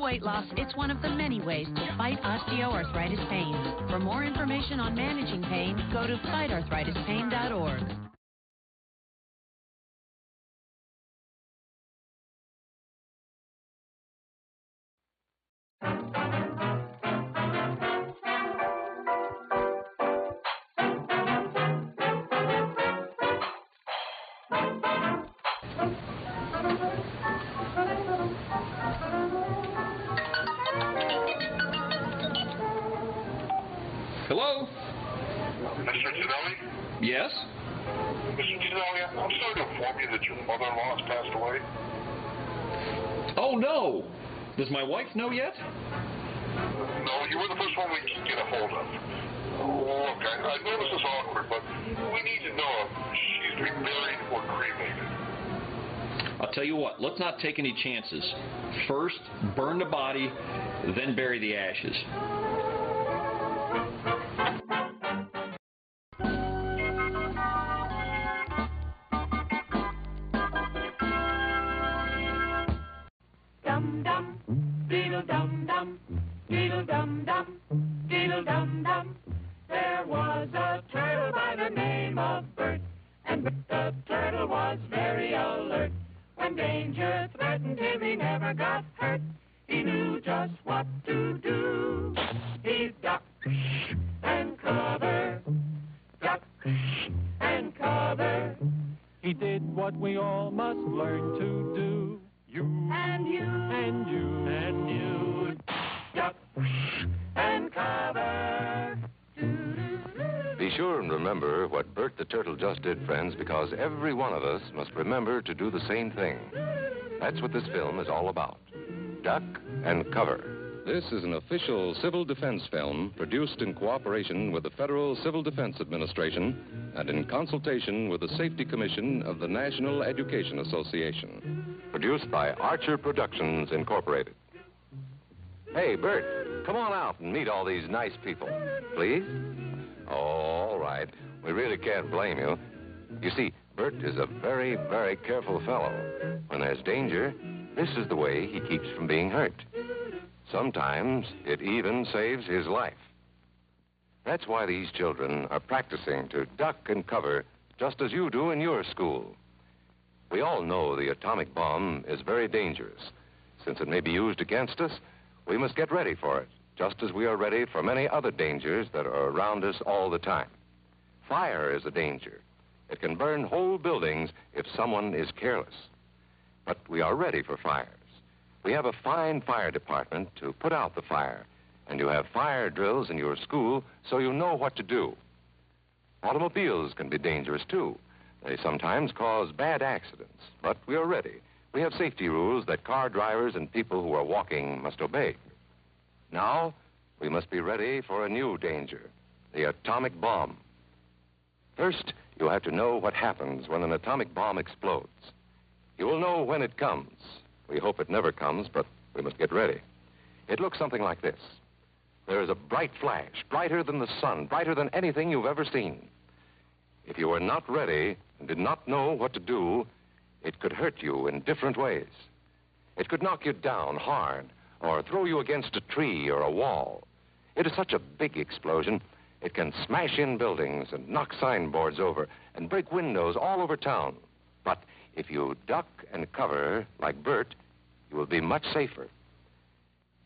Weight loss, it's one of the many ways to fight osteoarthritis pain. For more information on managing pain, go to fightarthritispain.org. Hello? Mr. Ginelli? Yes? Mr. Ginelli, I'm sorry to inform you that your mother-in-law has passed away. Oh, no. Does my wife know yet? No, you were the first one we could get a hold of. Look, I know this is awkward, but we need to know if she's to be buried or cremated. I'll tell you what, let's not take any chances. First, burn the body, then bury the ashes. Dum dum, diddle dum dum, Diddle-dum-dum, diddle-dum-dum. There was a turtle by the name of Bert, and the turtle was very alert. When danger threatened him, he never got hurt. He knew just what to do. He ducked and covered, ducked and covered. He did what we all must learn to do. You and you and you and you, duck and cover. Be sure and remember what Bert the Turtle just did, friends, because every one of us must remember to do the same thing. That's what this film is all about. Duck and cover. This is an official civil defense film produced in cooperation with the Federal Civil Defense Administration and in consultation with the Safety Commission of the National Education Association. Produced by Archer Productions, Incorporated. Hey, Bert, come on out and meet all these nice people. Please? Oh, all right. We really can't blame you. You see, Bert is a very, very careful fellow. When there's danger, this is the way he keeps from being hurt. Sometimes it even saves his life. That's why these children are practicing to duck and cover just as you do in your school. We all know the atomic bomb is very dangerous. Since it may be used against us, we must get ready for it, just as we are ready for many other dangers that are around us all the time. Fire is a danger. It can burn whole buildings if someone is careless. But we are ready for fires. We have a fine fire department to put out the fire, and you have fire drills in your school so you know what to do. Automobiles can be dangerous, too. They sometimes cause bad accidents, but we are ready. We have safety rules that car drivers and people who are walking must obey. Now, we must be ready for a new danger, the atomic bomb. First, you have to know what happens when an atomic bomb explodes. You will know when it comes. We hope it never comes, but we must get ready. It looks something like this. There is a bright flash, brighter than the sun, brighter than anything you've ever seen. If you are not ready and did not know what to do, it could hurt you in different ways. It could knock you down hard or throw you against a tree or a wall. It is such a big explosion, it can smash in buildings and knock signboards over and break windows all over town. But if you duck and cover like Bert, you will be much safer.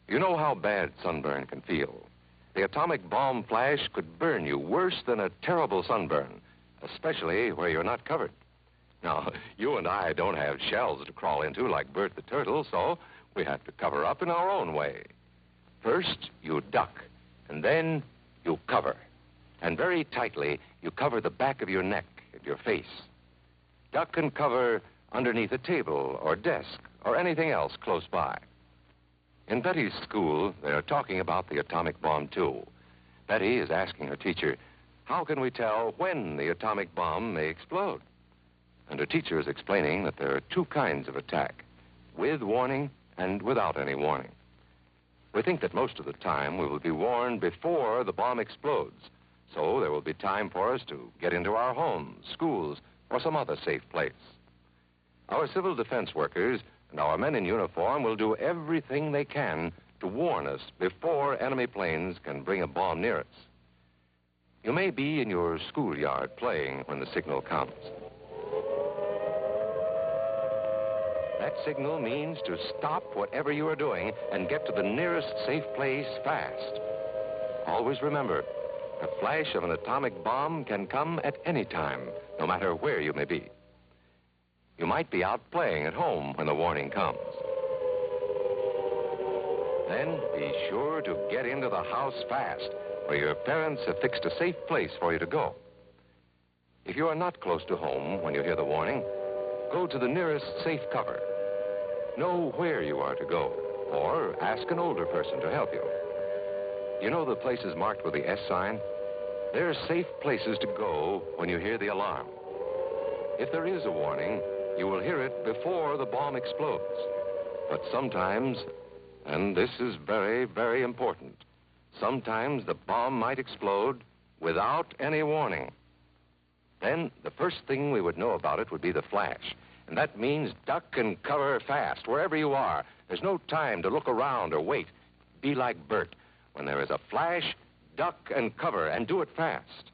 You know how bad sunburn can feel. The atomic bomb flash could burn you worse than a terrible sunburn, especially where you're not covered. Now, you and I don't have shells to crawl into like Bert the Turtle, so we have to cover up in our own way. First, you duck, and then you cover. And very tightly, you cover the back of your neck and your face. Duck and cover underneath a table or desk or anything else close by. In Betty's school, they are talking about the atomic bomb, too. Betty is asking her teacher, how can we tell when the atomic bomb may explode? And her teacher is explaining that there are two kinds of attack, with warning and without any warning. We think that most of the time we will be warned before the bomb explodes, so there will be time for us to get into our homes, schools, or some other safe place. Our civil defense workers and our men in uniform will do everything they can to warn us before enemy planes can bring a bomb near us. You may be in your schoolyard playing when the signal comes. That signal means to stop whatever you are doing and get to the nearest safe place fast. Always remember, the flash of an atomic bomb can come at any time, no matter where you may be. You might be out playing at home when the warning comes. Then be sure to get into the house fast, where your parents have fixed a safe place for you to go. If you are not close to home when you hear the warning, go to the nearest safe cover. Know where you are to go, or ask an older person to help you. You know the places marked with the S sign? They're safe places to go when you hear the alarm. If there is a warning, you will hear it before the bomb explodes. But sometimes, and this is very, very important, sometimes the bomb might explode without any warning. Then the first thing we would know about it would be the flash. And that means duck and cover fast, wherever you are. There's no time to look around or wait. Be like Bert. When there is a flash, duck and cover, and do it fast.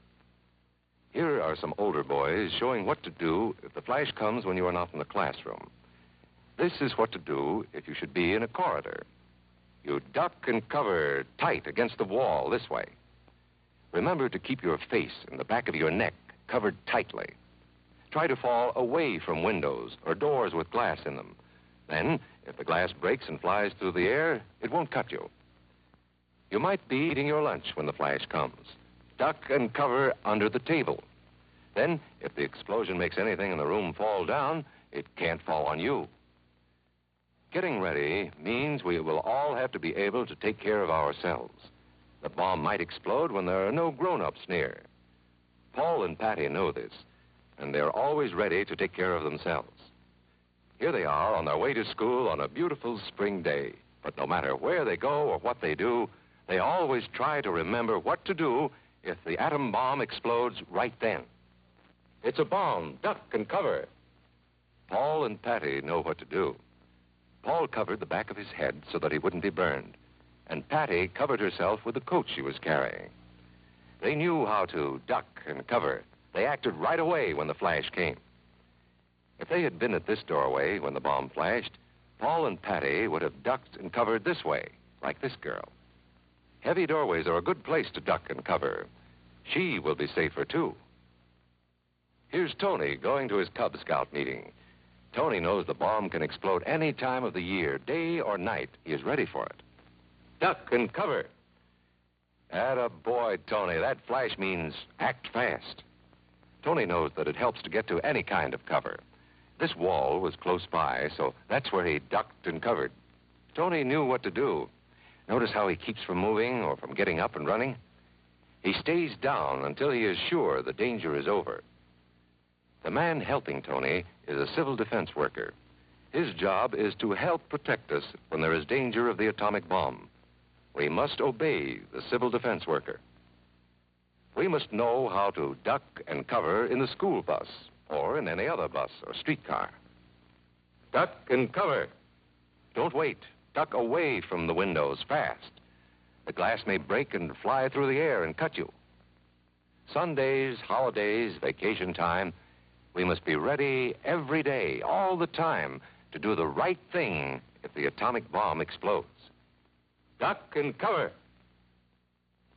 Here are some older boys showing what to do if the flash comes when you are not in the classroom. This is what to do if you should be in a corridor. You duck and cover tight against the wall this way. Remember to keep your face and the back of your neck covered tightly. Try to fall away from windows or doors with glass in them. Then, if the glass breaks and flies through the air, it won't cut you. You might be eating your lunch when the flash comes. Duck and cover under the table. Then, if the explosion makes anything in the room fall down, it can't fall on you. Getting ready means we will all have to be able to take care of ourselves. The bomb might explode when there are no grown-ups near. Paul and Patty know this, and they're always ready to take care of themselves. Here they are on their way to school on a beautiful spring day. But no matter where they go or what they do, they always try to remember what to do if the atom bomb explodes right then. It's a bomb. Duck and cover. Paul and Patty know what to do. Paul covered the back of his head so that he wouldn't be burned, and Patty covered herself with the coat she was carrying. They knew how to duck and cover. They acted right away when the flash came. If they had been at this doorway when the bomb flashed, Paul and Patty would have ducked and covered this way, like this girl. Heavy doorways are a good place to duck and cover. She will be safer, too. Here's Tony going to his Cub Scout meeting. Tony knows the bomb can explode any time of the year, day or night. He is ready for it. Duck and cover. Attaboy, Tony. That flash means act fast. Tony knows that it helps to get to any kind of cover. This wall was close by, so that's where he ducked and covered. Tony knew what to do. Notice how he keeps from moving or from getting up and running? He stays down until he is sure the danger is over. The man helping Tony is a civil defense worker. His job is to help protect us when there is danger of the atomic bomb. We must obey the civil defense worker. We must know how to duck and cover in the school bus or in any other bus or streetcar. Duck and cover. Don't wait. Duck away from the windows fast. The glass may break and fly through the air and cut you. Sundays, holidays, vacation time, we must be ready every day, all the time, to do the right thing if the atomic bomb explodes. Duck and cover.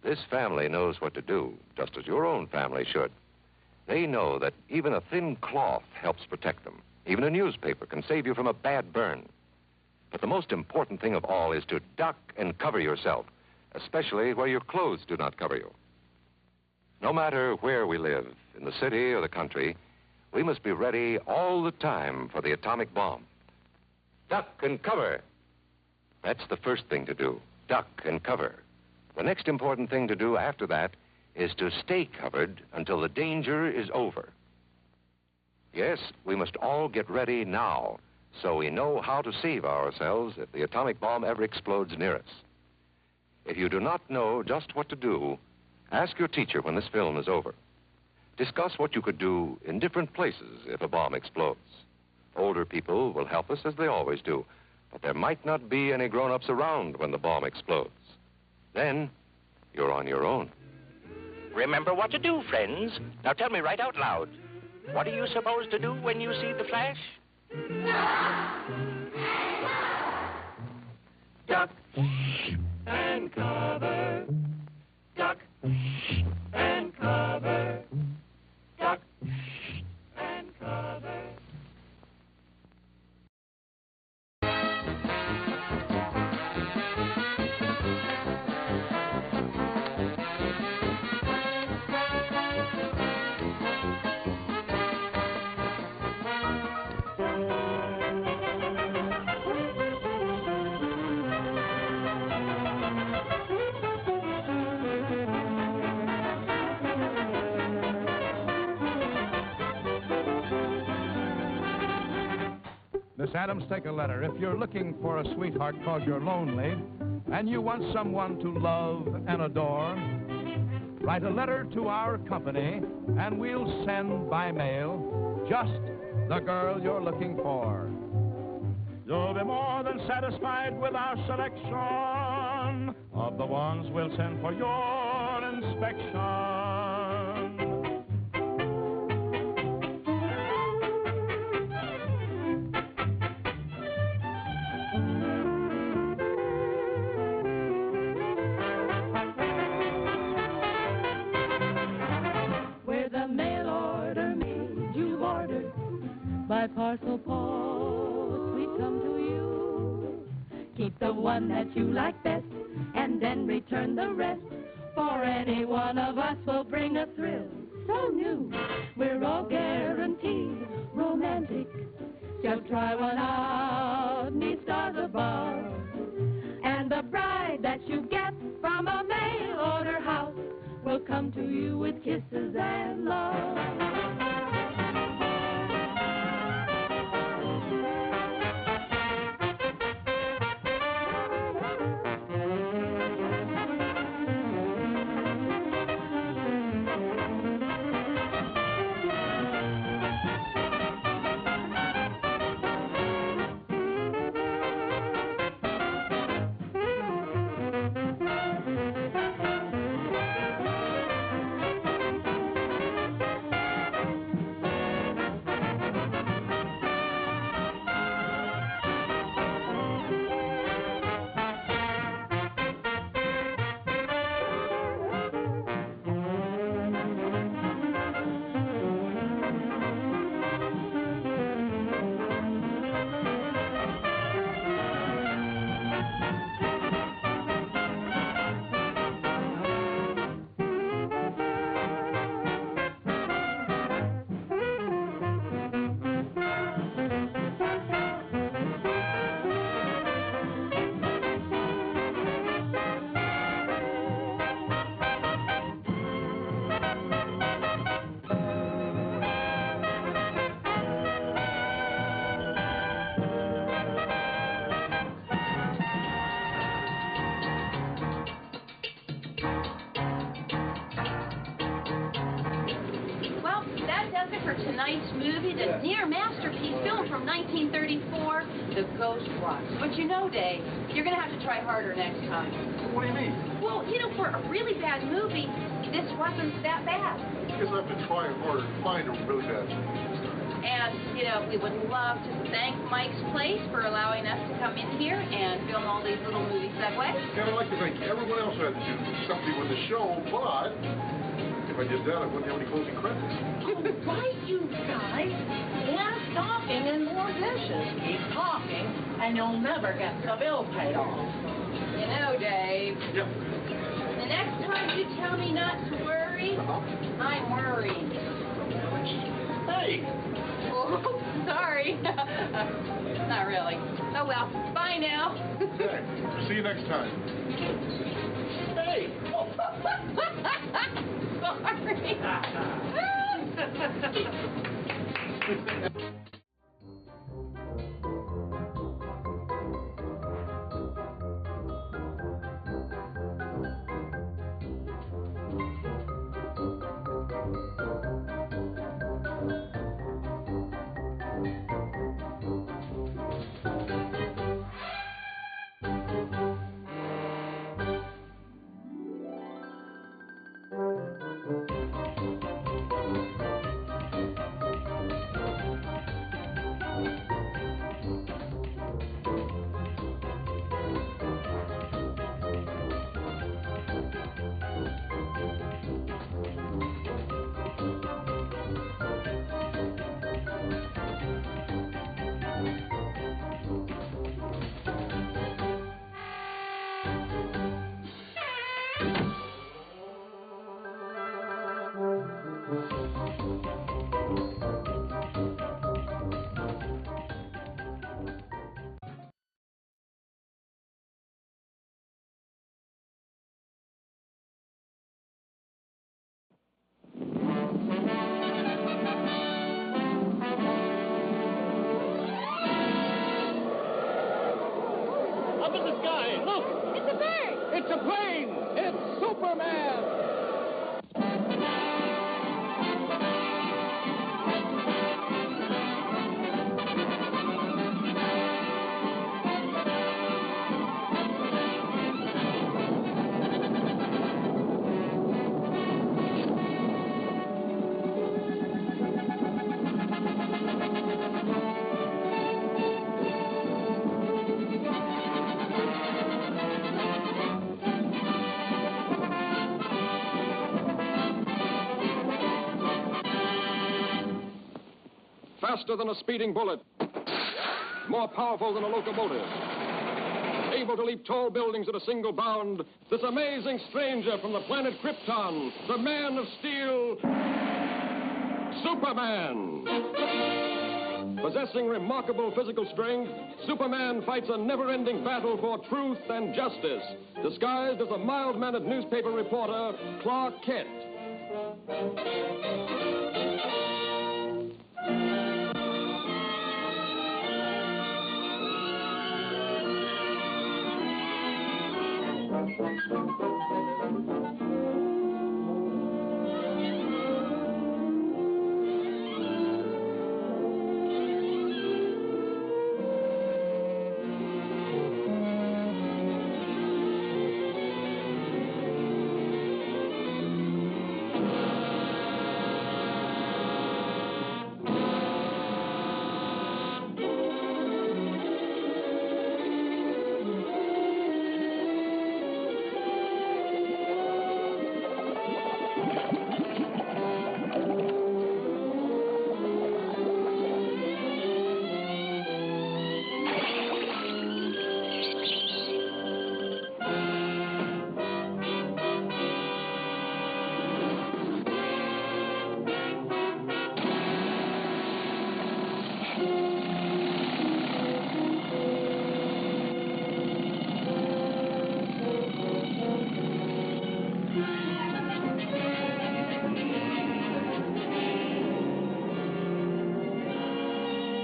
This family knows what to do, just as your own family should. They know that even a thin cloth helps protect them. Even a newspaper can save you from a bad burn. But the most important thing of all is to duck and cover yourself, especially where your clothes do not cover you. No matter where we live, in the city or the country, we must be ready all the time for the atomic bomb. Duck and cover. That's the first thing to do, duck and cover. The next important thing to do after that is to stay covered until the danger is over. Yes, we must all get ready now so we know how to save ourselves if the atomic bomb ever explodes near us. If you do not know just what to do, ask your teacher when this film is over. Discuss what you could do in different places if a bomb explodes. Older people will help us as they always do, but there might not be any grown-ups around when the bomb explodes. Then, you're on your own. Remember what to do, friends. Now tell me right out loud. What are you supposed to do when you see the flash? Duck and cover. Duck and cover. Duck and cover. Miss Adams, take a letter. If you're looking for a sweetheart because you're lonely and you want someone to love and adore, write a letter to our company and we'll send by mail just the girl you're looking for. You'll be more than satisfied with our selection one of the ones we'll send for your inspection. We're the mail order made you've ordered by parcel post. We come to you. Keep the one that you like best and then return the rest. For any one of us will bring a thrill so new. We're all guaranteed romantic. Just try one out, me stars above. And the bride that you get from a mail order house will come to you with kisses and love. For tonight's movie, the near masterpiece film from 1934, The Ghost Watch. But you know, Dave, you're going to have to try harder next time. What do you mean? Well, you know, for a really bad movie, this wasn't that bad. Because I've been trying hard to find a really bad movie. And, you know, we would love to thank Mike's Place for allowing us to come in here and film all these little movie segues. And I'd like to thank everyone else who had to do something with the show, but if I did that, I wouldn't have any closing credits. Right, you guys. Less talking and more dishes. Keep talking, and you'll never get the bill paid off. You know, Dave. Yep. The next time you tell me not to worry, I'm worried. Hey. Oh, sorry. Not really. Oh, well. Bye now. Okay. See you next time. Hey. Sorry. It's a plane! It's Superman! faster than a speeding bullet, more powerful than a locomotive, able to leap tall buildings at a single bound, this amazing stranger from the planet Krypton, the Man of Steel, Superman. Possessing remarkable physical strength, Superman fights a never-ending battle for truth and justice, disguised as a mild-mannered newspaper reporter, Clark Kent.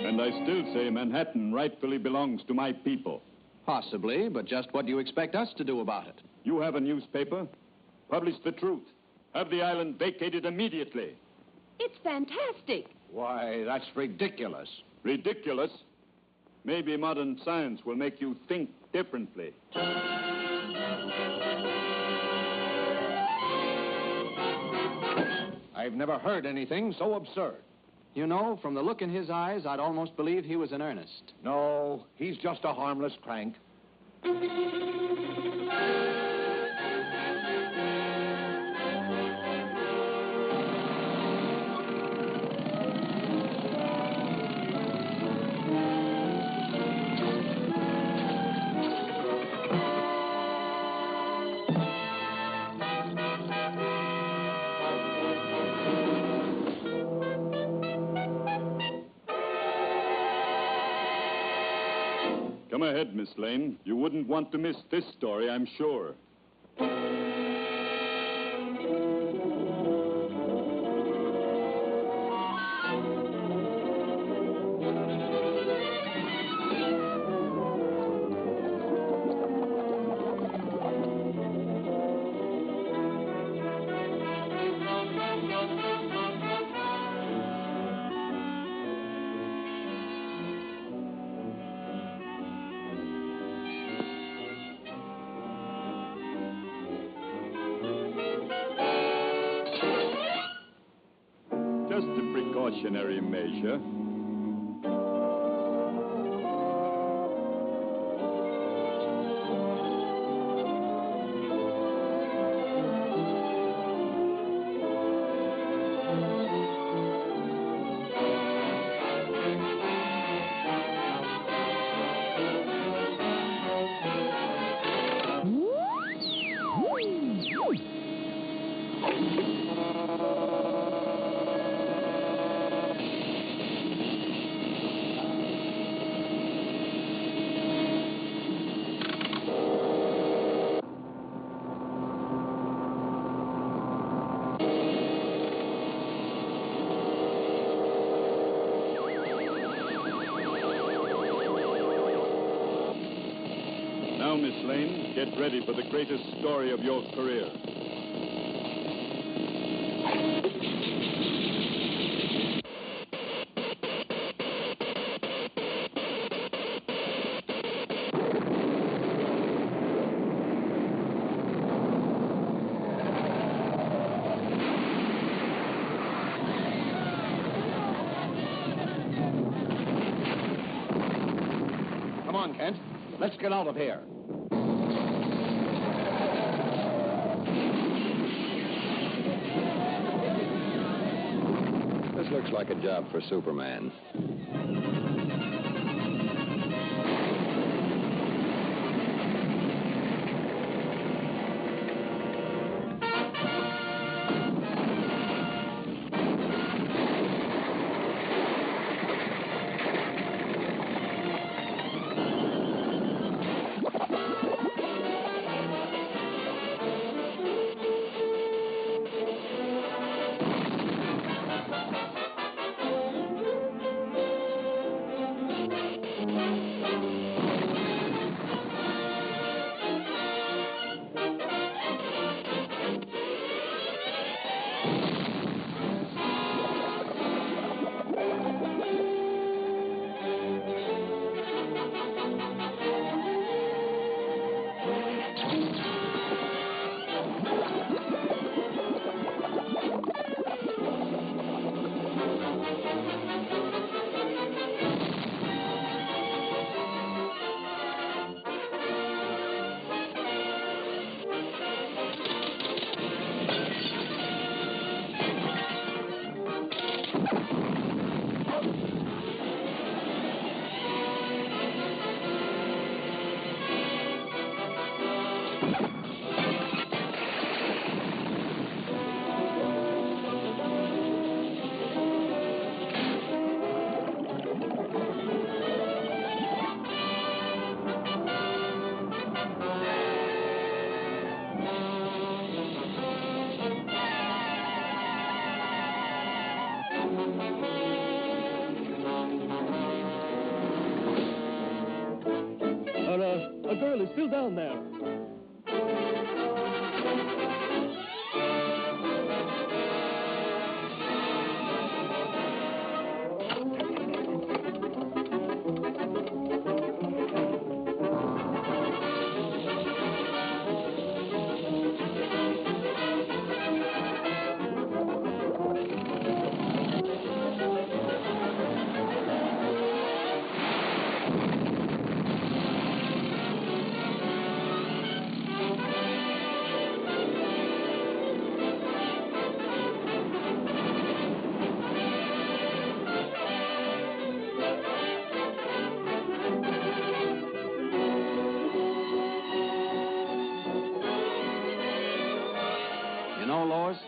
And I still say Manhattan rightfully belongs to my people. Possibly, but just what do you expect us to do about it? You have a newspaper. Publish the truth. Have the island vacated immediately. It's fantastic. Why, that's ridiculous. Ridiculous? Maybe modern science will make you think differently. I've never heard anything so absurd. You know, from the look in his eyes, I'd almost believe he was in earnest. No, he's just a harmless crank. Come ahead, Miss Lane. You wouldn't want to miss this story, I'm sure. Just a precautionary measure. Now, Miss Lane, get ready for the greatest story of your career. Come on, Kent. Let's get out of here. looks like a job for Superman. A girl is still down there.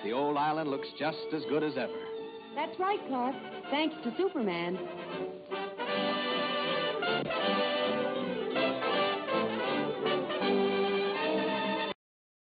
The old island looks just as good as ever. That's right, Clark. Thanks to Superman.